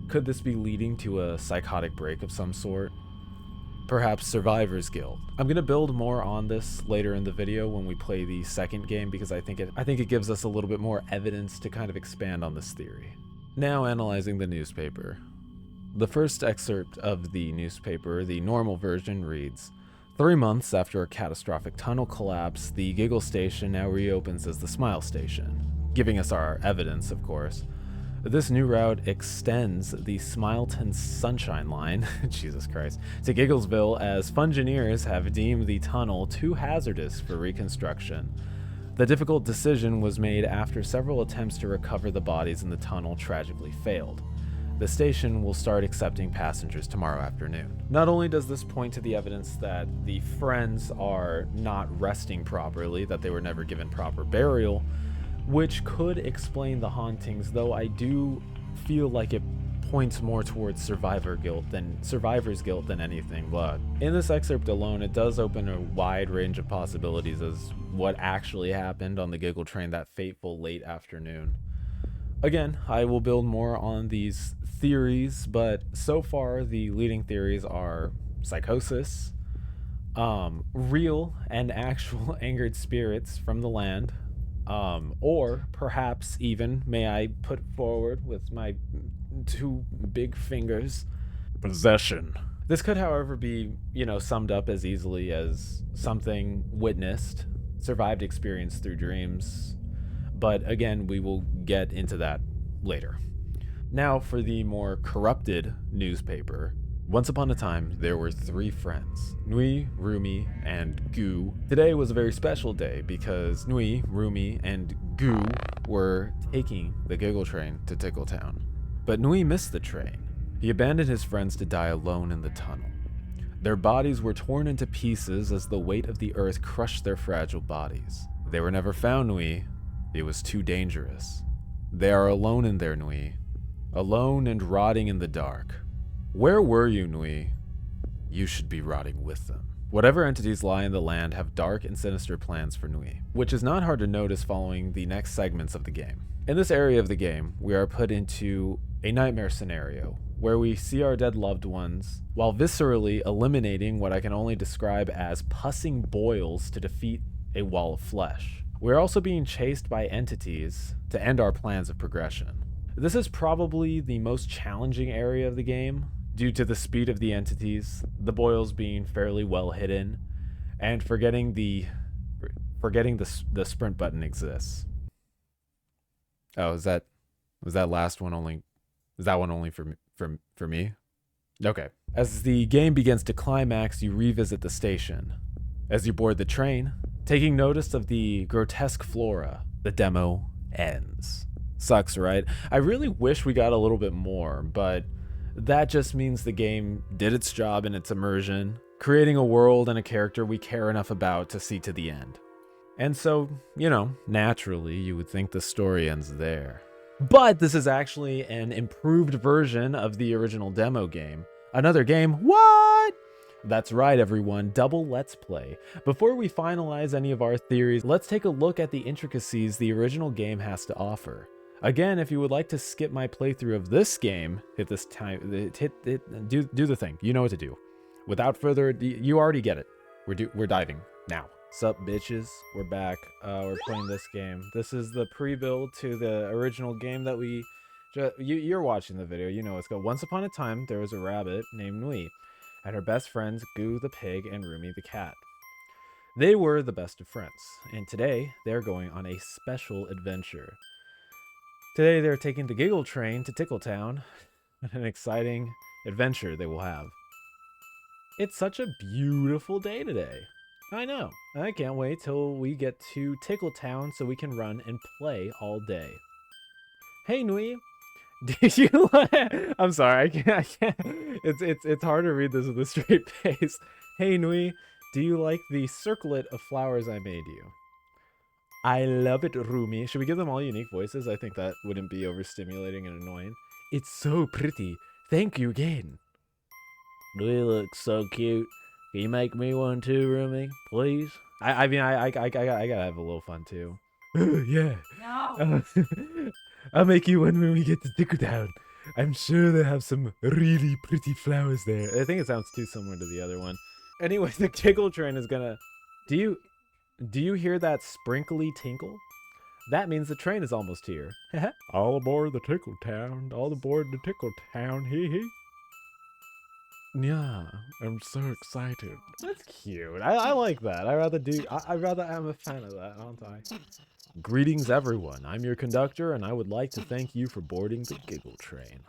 Could this be leading to a psychotic break of some sort? Perhaps Survivor's Guild. I'm gonna build more on this later in the video when we play the second game because I think it gives us a little bit more evidence to kind of expand on this theory. Now analyzing the newspaper. The first excerpt of the newspaper, the normal version, reads, 3 months after a catastrophic tunnel collapse, the Giggle Station now reopens as the Smile Station, giving us our evidence, of course. This new route extends the Smileton Sunshine Line, Jesus Christ, to Gigglesville as Fungineers have deemed the tunnel too hazardous for reconstruction. The difficult decision was made after several attempts to recover the bodies in the tunnel tragically failed. the station will start accepting passengers tomorrow afternoon. Not only does this point to the evidence that the friends are not resting properly, that they were never given proper burial, which could explain the hauntings, though I do feel like it points more towards survivor's guilt than anything. But in this excerpt alone, it does open a wide range of possibilities as what actually happened on the Giggle Train that fateful late afternoon. Again, I will build more on these theories, but so far the leading theories are psychosis, real and actual angered spirits from the land, or perhaps even, may I put forward with my 2 big fingers, possession. This could, however, be, summed up as easily as something witnessed, survived experience through dreams. But again, we will get into that later. Now for the more corrupted newspaper. Once upon a time, there were 3 friends, Nui, Rumi, and Gu. Today was a very special day because Nui, Rumi, and Gu were taking the Giggle Train to Tickletown. But Nui missed the train. He abandoned his friends to die alone in the tunnel. Their bodies were torn into pieces as the weight of the earth crushed their fragile bodies. They were never found, Nui. It was too dangerous. They are alone in there, Nui. Alone and rotting in the dark. Where were you, Nui? You should be rotting with them. Whatever entities lie in the land have dark and sinister plans for Nui, which is not hard to notice following the next segments of the game. In this area of the game, we are put into a nightmare scenario where we see our dead loved ones while viscerally eliminating what I can only describe as pussing boils to defeat a wall of flesh. We're also being chased by entities to end our plans of progression. This is probably the most challenging area of the game due to the speed of the entities, the boils being fairly well hidden, and forgetting the sprint button exists. Oh, was that last one only? Is that one only for me? Okay. As the game begins to climax, you revisit the station. As you board the train, taking notice of the grotesque flora, the demo ends. Sucks, right? I really wish we got a little bit more, but that just means the game did its job in its immersion, creating a world and a character we care enough about to see to the end. And so, naturally, you would think the story ends there. But this is actually an improved version of the original demo game. Another game, what? That's right, everyone, double Let's Play. Before we finalize any of our theories, let's take a look at the intricacies the original game has to offer. Again, if you would like to skip my playthrough of this game, do the thing. You know what to do. Without further ado, you already get it. We're diving now. Sup, bitches? We're back. We're playing this game. This is the pre-build to the original game that you're watching the video. You know it's called. Once upon a time, there was a rabbit named Nui, and her best friends Gu the pig and Rumi the cat. They were the best of friends, and today they're going on a special adventure. Today they're taking the Giggle Train to Tickletown, an exciting adventure they will have. It's such a beautiful day today. I know. I can't wait till we get to Tickletown so we can run and play all day. Hey, Nui. Did you I'm sorry, I can't. It's hard to read this with a straight face. Hey, Nui. Do you like the circlet of flowers I made you? I love it, Rumi. Should we give them all unique voices? I think that wouldn't be overstimulating and annoying. It's so pretty. Thank you again. Nui looks so cute. Can you make me one too, Rumi? Please? I gotta have a little fun too. Yeah. No. I'll make you one when we get to Tickletown. I'm sure they have some really pretty flowers there. I think it sounds too similar to the other one. Anyway, the Giggle Train is gonna... Do you hear that sprinkly tinkle? That means the train is almost here. All aboard the Tickletown. All aboard the Tickletown. Hee hee. Yeah, I'm so excited. That's cute. I like that. I'm a fan of that, aren't I? Greetings, everyone. I'm your conductor, and I would like to thank you for boarding the Giggle Train.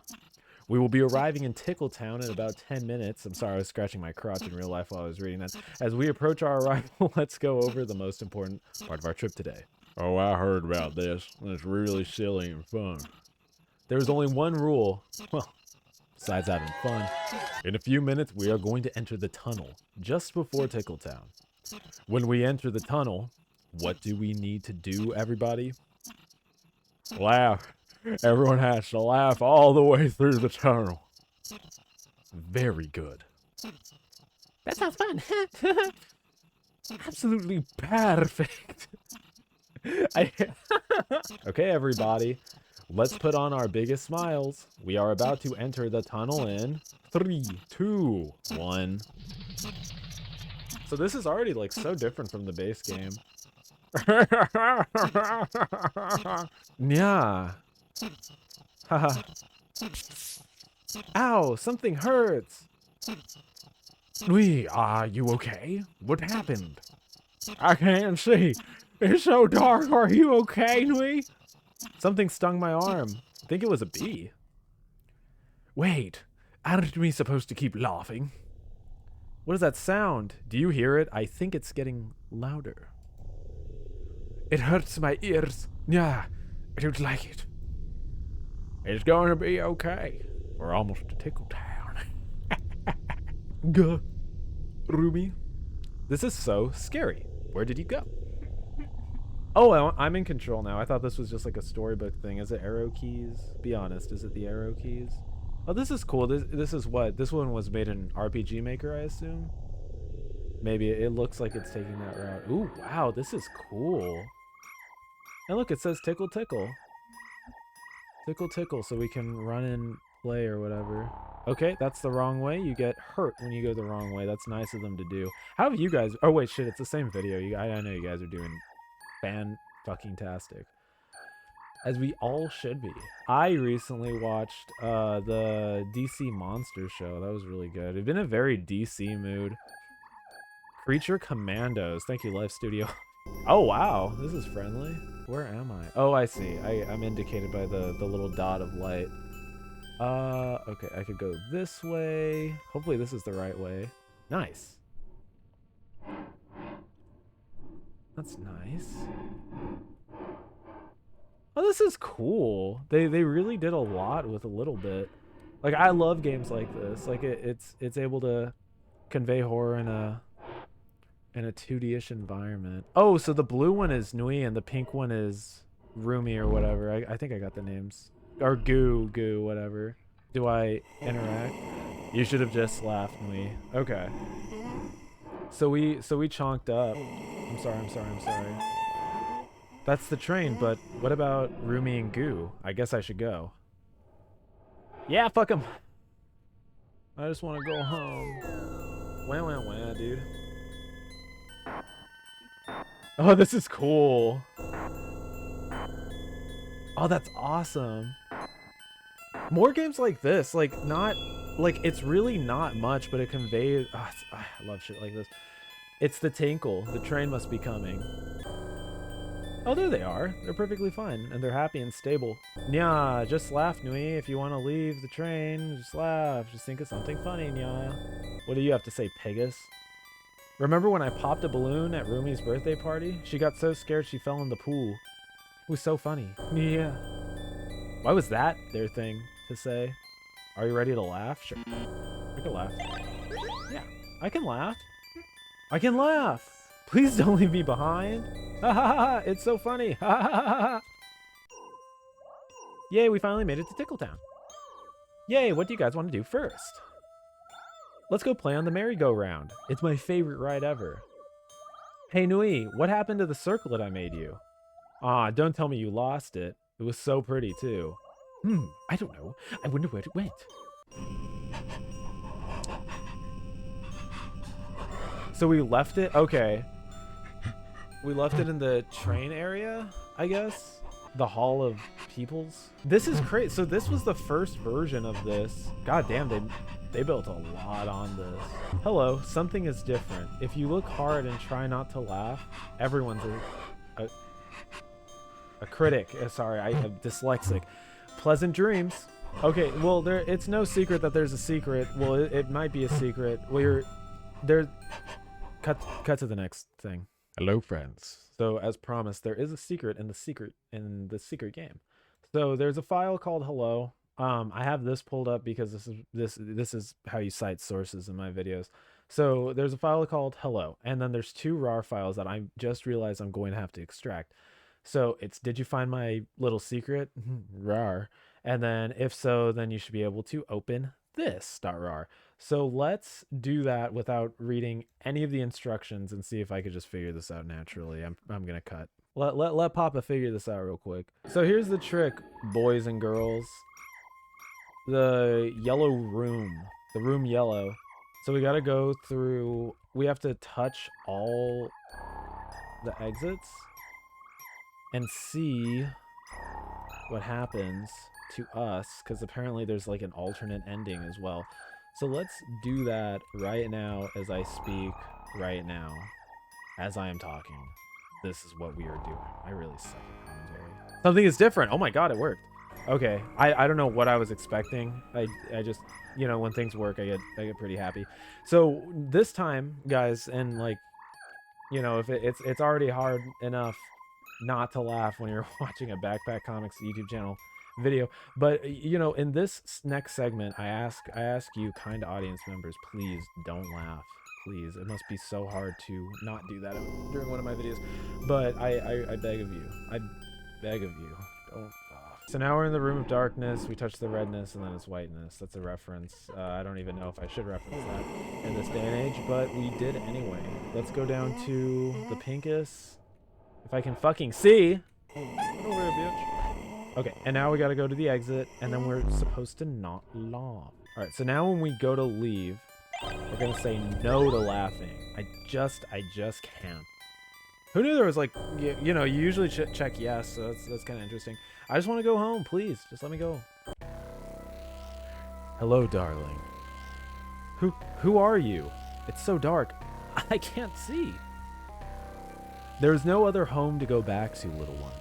We will be arriving in Tickletown in about 10 minutes. I'm sorry, I was scratching my crotch in real life while I was reading that. As we approach our arrival, let's go over the most important part of our trip today. Oh, I heard about this. It's really silly and fun. There's only one rule. Well, Besides having fun, in a few minutes we are going to enter the tunnel just before Tickletown. When we enter the tunnel, what do we need to do, everybody? Laugh. Everyone has to laugh all the way through the tunnel. Very good. That sounds fun. Absolutely perfect. Okay, everybody. Let's put on our biggest smiles. We are about to enter the tunnel in 3, 2, 1. So this is already like so different from the base game. Yeah. Haha. Ow, something hurts. Nui, are you okay? What happened? I can't see. It's so dark. Are you okay, Nui? Something stung my arm. I think it was a bee. Wait, aren't we supposed to keep laughing? What is that sound? Do you hear it? I think it's getting louder. It hurts my ears. Yeah, I don't like it. It's going to be okay. We're almost to Tickletown. Gah. Ruby. This is so scary. Where did you go? Oh, I'm in control now. I thought this was just like a storybook thing. Is it arrow keys? Be honest, is it the arrow keys? Oh, this is cool. This is what? This one was made in RPG Maker, I assume? Maybe it looks like it's taking that route. Ooh, wow, this is cool. And look, it says tickle tickle. Tickle tickle, so we can run and play or whatever. Okay, that's the wrong way. You get hurt when you go the wrong way. That's nice of them to do. How have you guys... Oh, wait, shit, it's the same video. I know you guys are doing fan-fucking-tastic. As we all should be. I recently watched the DC Monster Show. That was really good. I've been in a very DC mood. Creature Commandos. Thank you, Live Studio. Oh, wow. This is friendly. Where am I? Oh, I see. I'm indicated by the little dot of light. Okay, I could go this way. Hopefully this is the right way. Nice. That's nice. Oh, this is cool. They really did a lot with a little bit. Like, I love games like this. Like, it's able to convey horror in a 2D-ish environment. Oh, so the blue one is Nui and the pink one is Rumi or whatever. I think I got the names. Or Goo, whatever. Do I interact? You should have just laughed, Nui. Okay. So we chonked up. I'm sorry. That's the train, but what about Rumi and Goo? I guess I should go. Yeah, fuck them. I just want to go home. Wah, dude. Oh, this is cool. Oh, that's awesome. More games like this, like, not, like, it's really not much, but it conveys, I love shit like this. It's the tinkle. The train must be coming. Oh, there they are. They're perfectly fine, and they're happy and stable. Nya, just laugh, Nui. If you want to leave the train, just laugh. Just think of something funny, Nya. What do you have to say, Pegasus? Remember when I popped a balloon at Rumi's birthday party? She got so scared she fell in the pool. It was so funny. Yeah. Why was that their thing to say? Are you ready to laugh? Sure. I can laugh. Yeah, I can laugh. I can laugh. Please don't leave me behind. Ha ha ha! It's so funny. Ha ha ha ha! Yay, we finally made it to Tickletown. Yay, what do you guys want to do first? Let's go play on the merry-go-round. It's my favorite ride ever. Hey Nui, what happened to the circlet I made you? Aw, don't tell me you lost it. It was so pretty too. I don't know. I wonder where it went. So we left it? Okay. We left it in the train area, I guess? The Hall of Peoples? This is crazy. So this was the first version of this. God damn, they built a lot on this. Hello, something is different. If you look hard and try not to laugh, everyone's a critic. Sorry, I'm dyslexic. Pleasant dreams. Okay, well, it's no secret that there's a secret. Well, it might be a secret. Cut to the next thing. Hello, friends. So, as promised, there is a secret in the secret game. So, there's a file called hello. I have this pulled up because this is how you cite sources in my videos. So there's a file called hello, and then there's two RAR files that I just realized I'm going to have to extract. So it's, did you find my little secret? RAR. And then if so, then you should be able to open this .rar. So let's do that without reading any of the instructions and see if I could just figure this out naturally. I'm gonna cut. Let Papa figure this out real quick. So here's the trick, boys and girls. The yellow room, the room yellow. So we gotta go through, we have to touch all the exits and see what happens to us, because apparently there's like an alternate ending as well. So let's do that right now as I speak, right now, as I am talking. This is what we are doing. I really suck at commentary. Something is different. Oh my god, it worked. Okay, I don't know what I was expecting. I just, you know, when things work, I get pretty happy. So this time, guys, and like, you know, if it's already hard enough not to laugh when you're watching a Backpack Comics YouTube channel video, but you know, in this next segment, I ask you, kind audience members, please don't laugh. Please, it must be so hard to not do that during one of my videos, but I beg of you, I beg of you, don't. So now we're in the room of darkness. We touch the redness and then it's whiteness. That's a reference. I don't even know if I should reference that in this day and age, but we did anyway. Let's go down to the pinkest. If I can fucking see. Get over here, bitch. Okay, and now we gotta go to the exit, and then we're supposed to not laugh. All right, so now when we go to leave, we're gonna say no to laughing. I just can't. Who knew there was like, you know, you usually check yes, so that's kind of interesting. I just want to go home, please. Just let me go. Hello, darling. Who are you? It's so dark. I can't see. There's no other home to go back to, little one.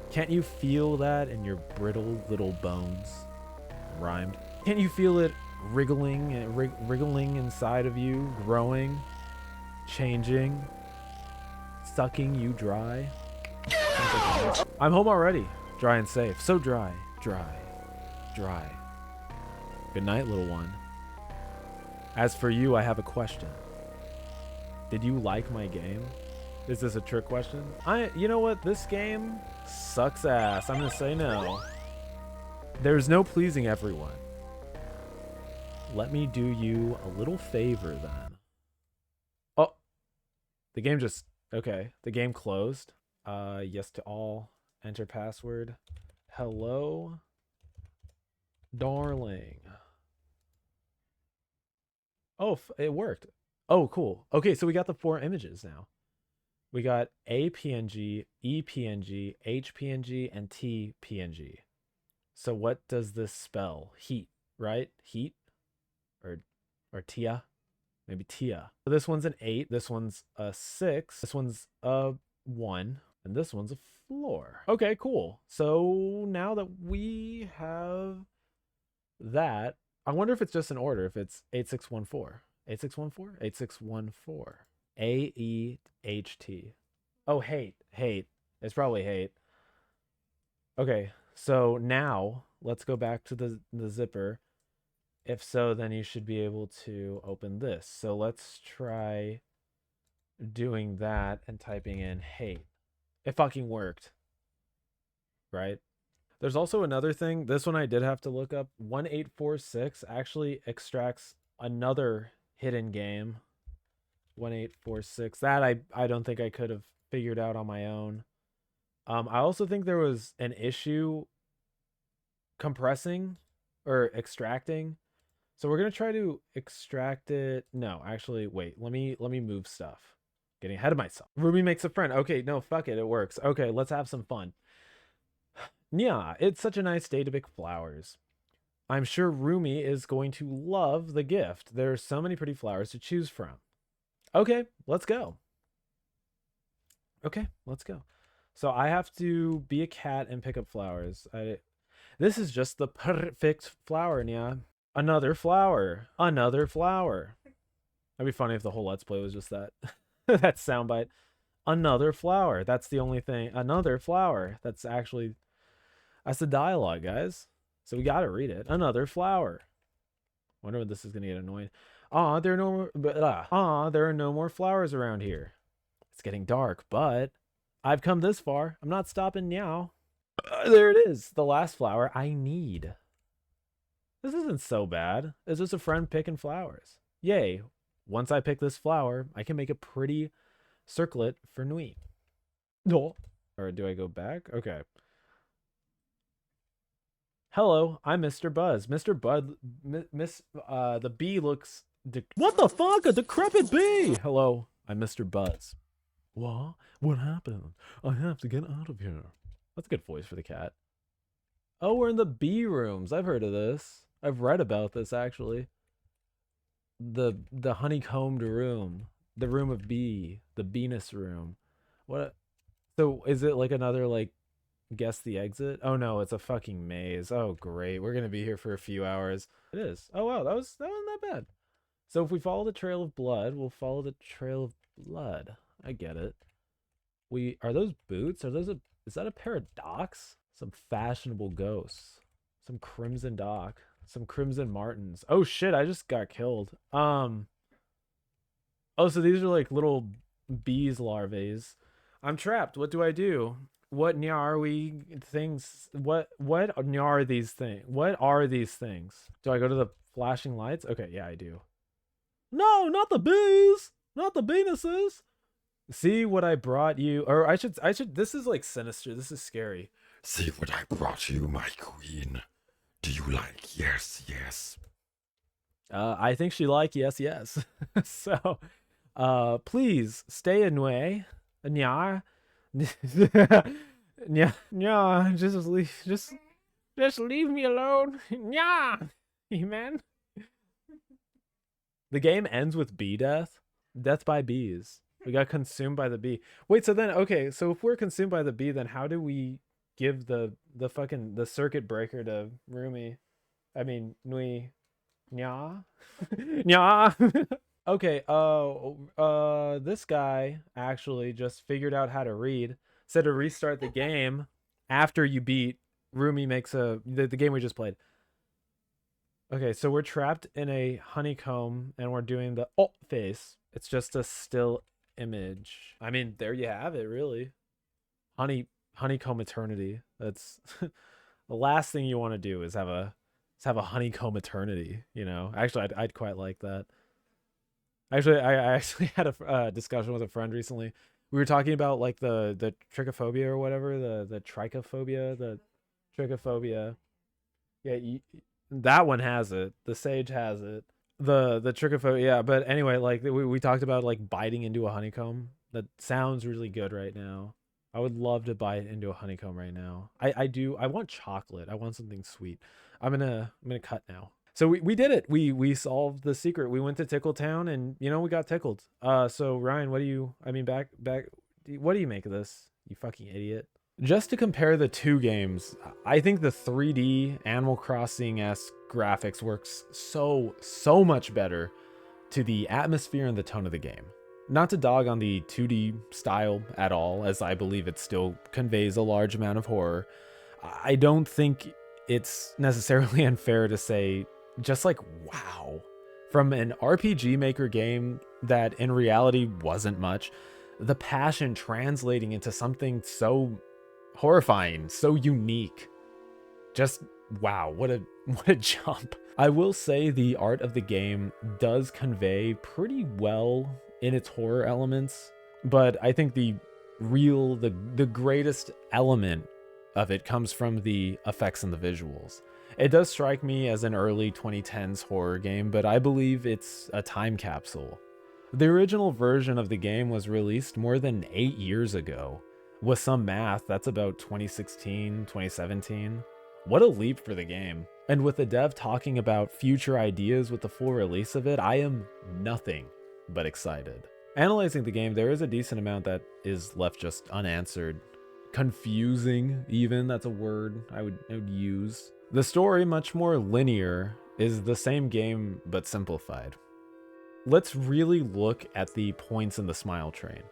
Can't you feel that in your brittle little bones? Rhymed. Can't you feel it wriggling inside of you, growing, changing, sucking you dry? I'm home already. Dry and safe. So dry, dry, dry. Good night, little one. As for you, I have a question. Did you like my game? Is this a trick question? You know what? This game sucks ass. I'm gonna say no. There's no pleasing everyone. Let me do you a little favor then. Oh, the game just, okay. The game closed. Yes to all. Enter password. Hello, darling. Oh, it worked. Oh, cool. Okay, so we got the 4 images now. We got APNG, EPNG, HPNG, and TPNG. So what does this spell? Heat, right? Heat? Or Tia? Maybe Tia. So this one's an 8. This one's a 6. This one's a 1. And this one's a floor. Okay, cool. So now that we have that, I wonder if it's just in order. If it's 8614. 8614? 8614. AEHT. Oh, hate. It's probably hate. Okay, so now let's go back to the zipper. If so, then you should be able to open this. So let's try doing that and typing in hate. It fucking worked. Right? There's also another thing. This one I did have to look up. 1846 actually extracts another hidden game. 1846. That I don't think I could have figured out on my own. I also think there was an issue compressing or extracting. So we're gonna try to extract it. No, actually, wait. Let me move stuff. Getting ahead of myself. Ruby makes a friend. Okay, no, fuck it. It works. Okay, let's have some fun. Yeah, it's such a nice day to pick flowers. I'm sure Rumi is going to love the gift. There are so many pretty flowers to choose from. Okay, let's go. Okay, let's go. So I have to be a cat and pick up flowers. This is just the perfect flower, Nya. Another flower. Another flower. That'd be funny if the whole Let's Play was just that. That soundbite. Another flower. That's the only thing. Another flower. That's the dialogue, guys. So we gotta read it. Another flower. Wonder when this is gonna get annoying. There are no more flowers around here. It's getting dark, but I've come this far. I'm not stopping now. There it is. The last flower I need. This isn't so bad. It's just a friend picking flowers. Yay. Once I pick this flower, I can make a pretty circlet for Nui. No. Or do I go back? Okay. Hello, I'm Mr. Buzz. Mr. Bud, the bee looks... What the fuck? A decrepit bee! Hello, I'm Mr. Buzz. What? What happened? I have to get out of here. That's a good voice for the cat. Oh, we're in the bee rooms. I've heard of this. I've read about this, actually. The honeycombed room. The room of bee. The beeness room. What? So, is it like another, like, guess the exit? Oh no, it's a fucking maze. Oh great, we're gonna be here for a few hours. It is. Oh wow, that wasn't that bad. So if we follow the trail of blood, we'll follow the trail of blood. I get it. Are those boots? Is that a pair of docks? Some fashionable ghosts. Some crimson dock. Some crimson martins. Oh shit, I just got killed. Oh, so these are like little bees larvae. I'm trapped. What do I do? What are we things? What are these things? What are these things? Do I go to the flashing lights? Okay, yeah, I do. No, not the bees, not the penises. See what I brought you, or I should. This is like sinister. This is scary. See what I brought you, my queen. Do you like yes, yes? I think she like yes, yes. So, please stay away. Nyar. Yeah, just leave me alone. Yeah, man. The game ends with bee death by bees. We got consumed by the bee. Wait, so then okay, so if we're consumed by the bee, then how do we give the circuit breaker to Rumi? I mean, Nui. Nya. Nya. Okay, this guy actually just figured out how to read. Said to restart the game after you beat Rumi makes the game we just played. Okay, so we're trapped in a honeycomb and we're doing the face. It's just a still image. I mean, there you have it, really. Honeycomb eternity. That's the last thing you want to do is have a honeycomb eternity, you know. Actually, I'd quite like that. Actually, I actually had a discussion with a friend recently. We were talking about like the trichophobia or whatever, the trichophobia, the trichophobia. Yeah, that one has it. The sage has it. The trichophobia. Yeah, but anyway, like we talked about like biting into a honeycomb. That sounds really good right now. I would love to bite into a honeycomb right now. I do. I want chocolate. I want something sweet. I'm gonna cut now. So we did it. We solved the secret. We went to Tickletown and you know we got tickled. So Ryan, what do you what do you make of this? You fucking idiot. Just to compare the two games, I think the 3D Animal Crossing-esque graphics works so much better to the atmosphere and the tone of the game. Not to dog on the 2D style at all, as I believe it still conveys a large amount of horror. I don't think it's necessarily unfair to say just like, wow, from an RPG Maker game that in reality wasn't much, the passion translating into something so horrifying, so unique. Just wow, what a jump. I will say the art of the game does convey pretty well in its horror elements, but I think the greatest element of it comes from the effects and the visuals. It does strike me as an early 2010s horror game, but I believe it's a time capsule. The original version of the game was released more than 8 years ago. With some math, that's about 2016, 2017. What a leap for the game. And with the dev talking about future ideas with the full release of it, I am nothing but excited. Analyzing the game, there is a decent amount that is left just unanswered. Confusing, even, that's a word I would use. The story, much more linear, is the same game but simplified. Let's really look at the points in the smile train.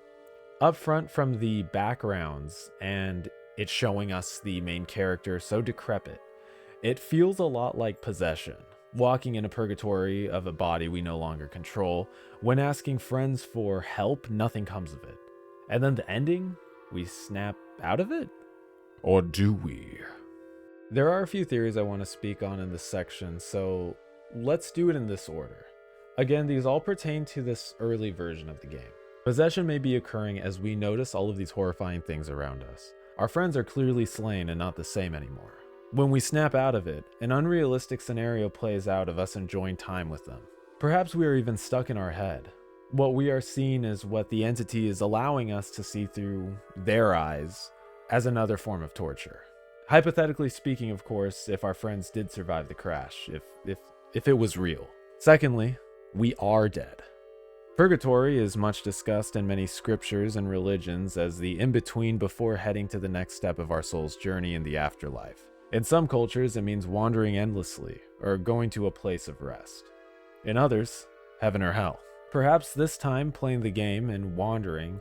Up front from the backgrounds, and it's showing us the main character so decrepit. It feels a lot like possession, walking in a purgatory of a body we no longer control. When asking friends for help, nothing comes of it. And then the ending, we snap out of it? Or do we? There are a few theories I want to speak on in this section, so let's do it in this order. Again, these all pertain to this early version of the game. Possession may be occurring as we notice all of these horrifying things around us. Our friends are clearly slain and not the same anymore. When we snap out of it, an unrealistic scenario plays out of us enjoying time with them. Perhaps we are even stuck in our head. What we are seeing is what the entity is allowing us to see through their eyes as another form of torture. Hypothetically speaking, of course, if our friends did survive the crash, if it was real. Secondly, we are dead. Purgatory is much discussed in many scriptures and religions as the in-between before heading to the next step of our soul's journey in the afterlife. In some cultures, it means wandering endlessly or going to a place of rest. In others, heaven or hell. Perhaps this time playing the game and wandering,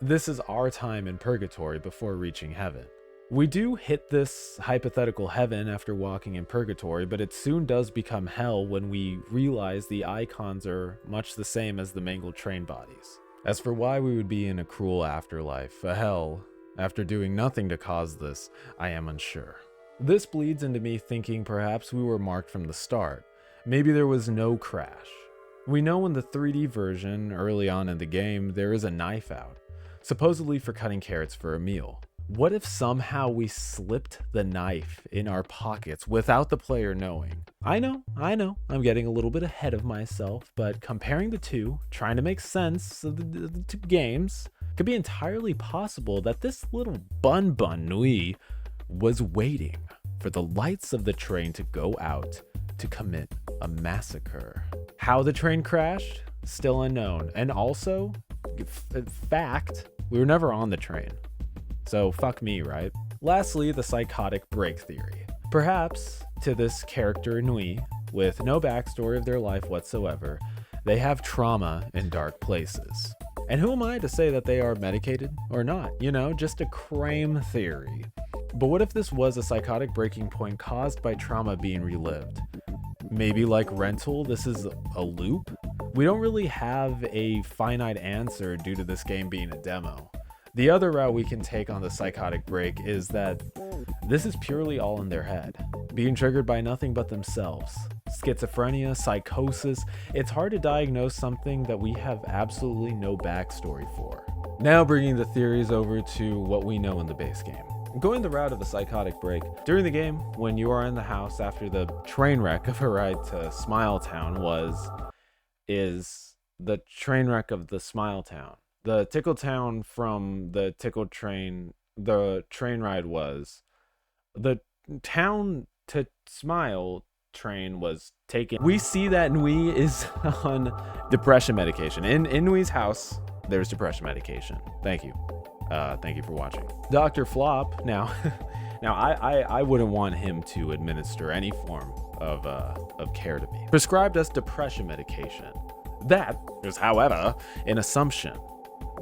this is our time in purgatory before reaching heaven. We do hit this hypothetical heaven after walking in purgatory, but it soon does become hell when we realize the icons are much the same as the mangled train bodies. As for why we would be in a cruel afterlife, a hell, after doing nothing to cause this, I am unsure. This bleeds into me thinking perhaps we were marked from the start. Maybe there was no crash. We know in the 3D version, early on in the game, there is a knife out, supposedly for cutting carrots for a meal. What if somehow we slipped the knife in our pockets without the player knowing? I know, I'm getting a little bit ahead of myself, but comparing the two, trying to make sense of the two games, could be entirely possible that this little Bun Nui was waiting for the lights of the train to go out to commit a massacre. How the train crashed? Still unknown. And also, fact, we were never on the train. So fuck me, right? Lastly, the psychotic break theory. Perhaps, to this character Nui, with no backstory of their life whatsoever, they have trauma in dark places. And who am I to say that they are medicated or not? You know, just a crane theory. But what if this was a psychotic breaking point caused by trauma being relived? Maybe like Rental, this is a loop? We don't really have a finite answer due to this game being a demo. The other route we can take on the psychotic break is that this is purely all in their head, being triggered by nothing but themselves. Schizophrenia, psychosis, it's hard to diagnose something that we have absolutely no backstory for. Now bringing the theories over to what we know in the base game. Going the route of the psychotic break, during the game, when you are in the house after the train wreck of a ride to Smile Town is the train wreck of the Smile Town. The Tickle Town from the Tickle Train, the train ride was, the town to Smile train was taken. We see that Nui is on depression medication. In Nui's house, there's depression medication. Thank you. Thank you for watching. Dr. Flop, now I wouldn't want him to administer any form of care to me. Prescribed us depression medication. That is, however, an assumption.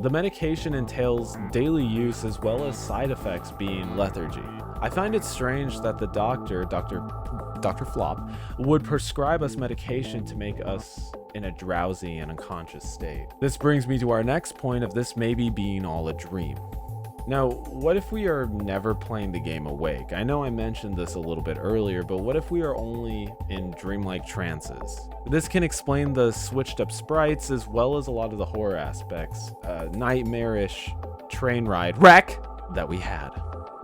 The medication entails daily use as well as side effects being lethargy. I find it strange that the Dr. Flop would prescribe us medication to make us in a drowsy and unconscious state. This brings me to our next point of this maybe being all a dream. Now, what if we are never playing the game awake? I know I mentioned this a little bit earlier, but what if we are only in dreamlike trances? This can explain the switched up sprites as well as a lot of the horror aspects, nightmarish train ride wreck that we had.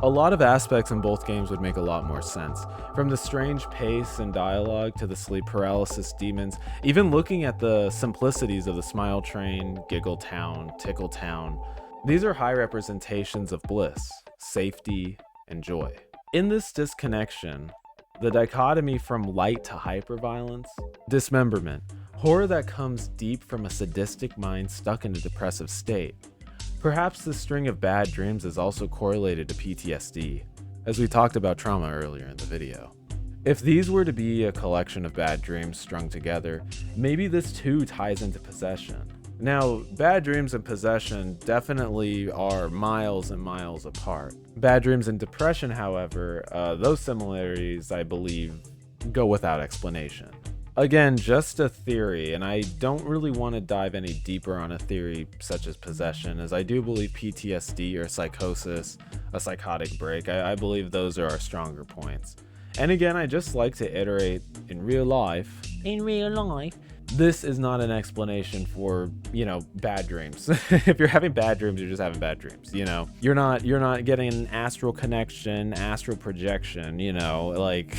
A lot of aspects in both games would make a lot more sense. From the strange pace and dialogue to the sleep paralysis demons, even looking at the simplicities of the Smile Train, Giggle Town, Tickle Town. These are high representations of bliss, safety, and joy. In this disconnection, the dichotomy from light to hyperviolence, dismemberment, horror that comes deep from a sadistic mind stuck in a depressive state. Perhaps the string of bad dreams is also correlated to PTSD, as we talked about trauma earlier in the video. If these were to be a collection of bad dreams strung together, maybe this too ties into possession. Now, bad dreams and possession definitely are miles and miles apart. Bad dreams and depression, however, those similarities, I believe, go without explanation. Again, just a theory, and I don't really want to dive any deeper on a theory such as possession, as I do believe PTSD or psychosis, a psychotic break, I believe those are our stronger points. And again, I just like to iterate in real life. This is not an explanation for, bad dreams. If you're having bad dreams, you're just having bad dreams, You're not getting an astral connection, astral projection, like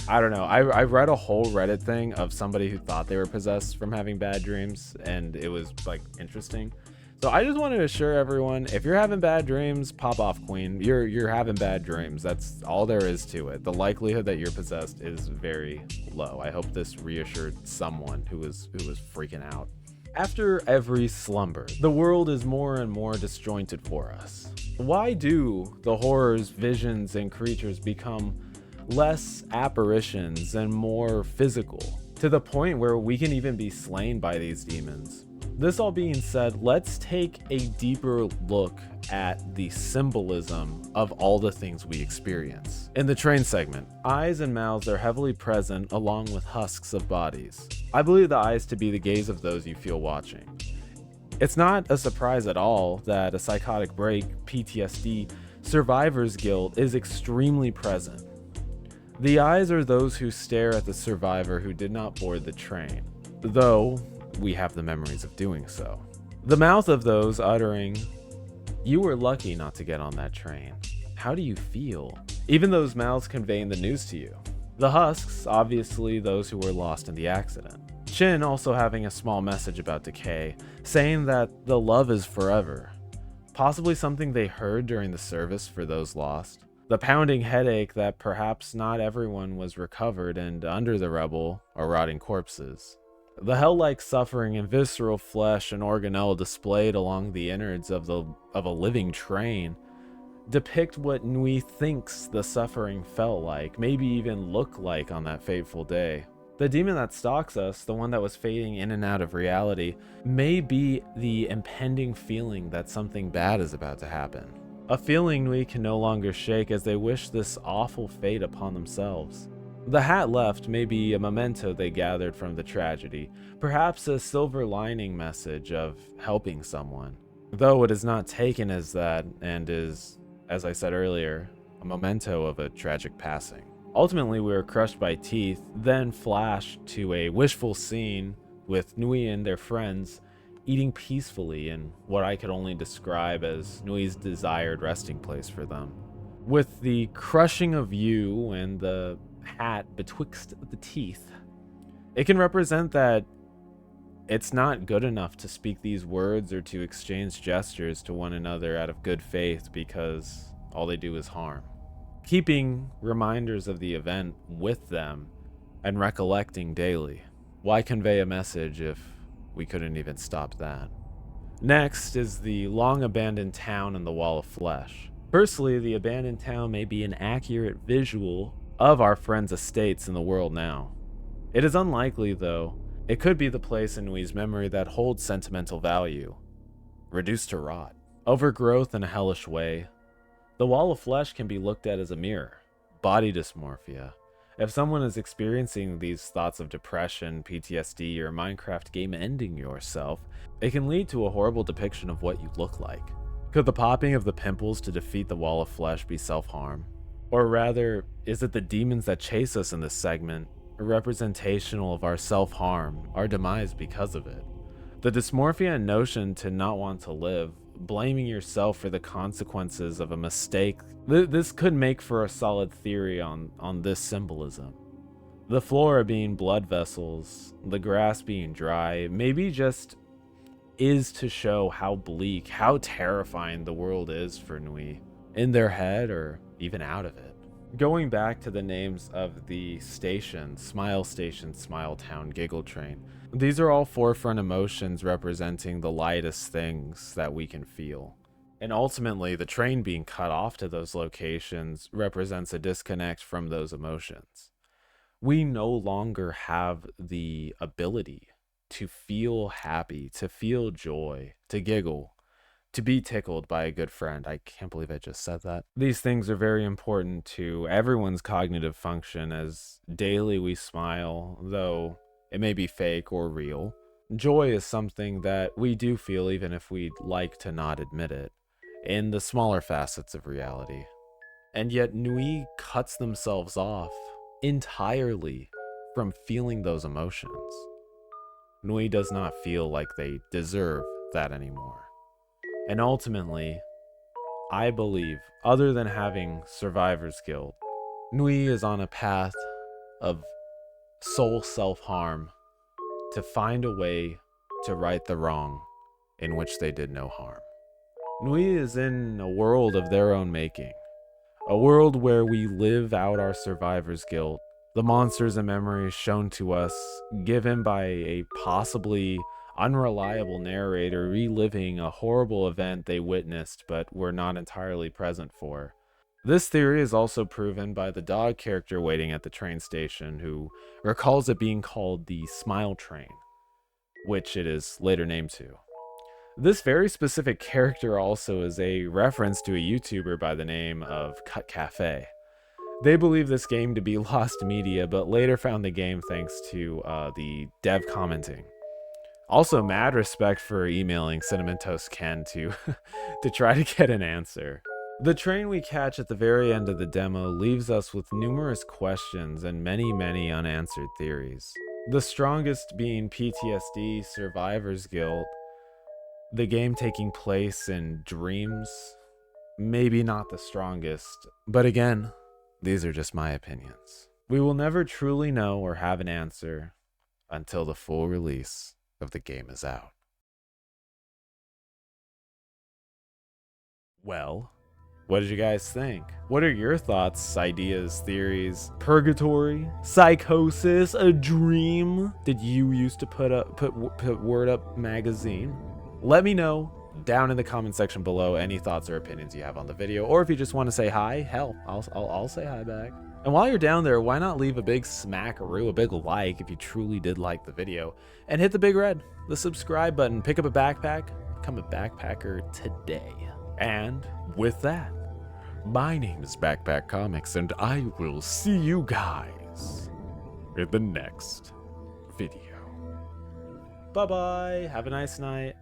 I don't know. I read a whole Reddit thing of somebody who thought they were possessed from having bad dreams, and it was like interesting. So I just want to assure everyone, if you're having bad dreams, pop off, queen. You're having bad dreams. That's all there is to it. The likelihood that you're possessed is very low. I hope this reassured someone who was freaking out. After every slumber, the world is more and more disjointed for us. Why do the horrors, visions, and creatures become less apparitions and more physical, to the point where we can even be slain by these demons? This all being said, let's take a deeper look at the symbolism of all the things we experience. In the train segment, eyes and mouths are heavily present along with husks of bodies. I believe the eyes to be the gaze of those you feel watching. It's not a surprise at all that a psychotic break, PTSD, survivor's guilt is extremely present. The eyes are those who stare at the survivor who did not board the train, though we have the memories of doing so. The mouth of those uttering, "You were lucky not to get on that train. How do you feel?" Even those mouths conveying the news to you. The husks, obviously those who were lost in the accident. Chin also having a small message about decay, saying that the love is forever. Possibly something they heard during the service for those lost. The pounding headache that perhaps not everyone was recovered and under the rubble are rotting corpses. The hell-like suffering in visceral flesh and organelle displayed along the innards of a living train depict what Nui thinks the suffering felt like, maybe even looked like on that fateful day. The demon that stalks us, the one that was fading in and out of reality, may be the impending feeling that something bad is about to happen. A feeling Nui can no longer shake as they wish this awful fate upon themselves. The hat left may be a memento they gathered from the tragedy, perhaps a silver lining message of helping someone, though it is not taken as that and is, as I said earlier, a memento of a tragic passing. Ultimately, we are crushed by teeth, then flashed to a wishful scene with Nui and their friends eating peacefully in what I could only describe as Nui's desired resting place for them. With the crushing of you and the hat betwixt the teeth, it can represent that it's not good enough to speak these words or to exchange gestures to one another out of good faith, because all they do is harm. Keeping reminders of the event with them and recollecting daily. Why convey a message if we couldn't even stop that? Next is the long abandoned town and the wall of flesh. Firstly, the abandoned town may be an accurate visual of our friends' estates in the world now. It is unlikely, though. It could be the place in Nui's memory that holds sentimental value, reduced to rot, overgrowth in a hellish way. The wall of flesh can be looked at as a mirror, body dysmorphia. If someone is experiencing these thoughts of depression, PTSD, or Minecraft game ending yourself, it can lead to a horrible depiction of what you look like. Could the popping of the pimples to defeat the wall of flesh be self-harm? Or rather, is it the demons that chase us in this segment, representational of our self-harm, our demise because of it? The dysmorphia and notion to not want to live, blaming yourself for the consequences of a mistake, this could make for a solid theory on this symbolism. The flora being blood vessels, the grass being dry, maybe just is to show how bleak, how terrifying the world is for Nui, in their head or even out of it. Going back to the names of the stations, Smile Station, Smile Town, Giggle Train, these are all forefront emotions representing the lightest things that we can feel. And ultimately, the train being cut off to those locations represents a disconnect from those emotions. We no longer have the ability to feel happy, to feel joy, to giggle, to be tickled by a good friend. I can't believe I just said that. These things are very important to everyone's cognitive function, as daily we smile, though it may be fake or real. Joy is something that we do feel even if we'd like to not admit it, in the smaller facets of reality. And yet Nui cuts themselves off entirely from feeling those emotions. Nui does not feel like they deserve that anymore. And ultimately, I believe, other than having survivor's guilt, Nui is on a path of soul self-harm to find a way to right the wrong in which they did no harm. Nui is in a world of their own making, a world where we live out our survivor's guilt, the monsters and memories shown to us, given by a possibly unreliable narrator reliving a horrible event they witnessed but were not entirely present for. This theory is also proven by the dog character waiting at the train station, who recalls it being called the Smile Train, which it is later named to. This very specific character also is a reference to a YouTuber by the name of Cut Cafe. They believe this game to be lost media, but later found the game thanks to the dev commenting. Also, mad respect for emailing Cinnamon Toast Ken to try to get an answer. The train we catch at the very end of the demo leaves us with numerous questions and many unanswered theories. The strongest being PTSD, survivor's guilt, the game taking place in dreams, maybe not the strongest, but again, these are just my opinions. We will never truly know or have an answer until the full release of the game is out. Well, what did you guys think? What are your thoughts, ideas, theories? Purgatory? Psychosis? A dream? Did you used to put Word Up magazine? Let me know down in the comment section below any thoughts or opinions you have on the video, or if you just want to say hi, hell, I'll say hi back. And while you're down there, why not leave a big smackaroo, a big like if you truly did like the video, and hit the big red, the subscribe button, pick up a backpack, become a backpacker today. And with that, my name is Backpack Comics, and I will see you guys in the next video. Bye-bye, have a nice night.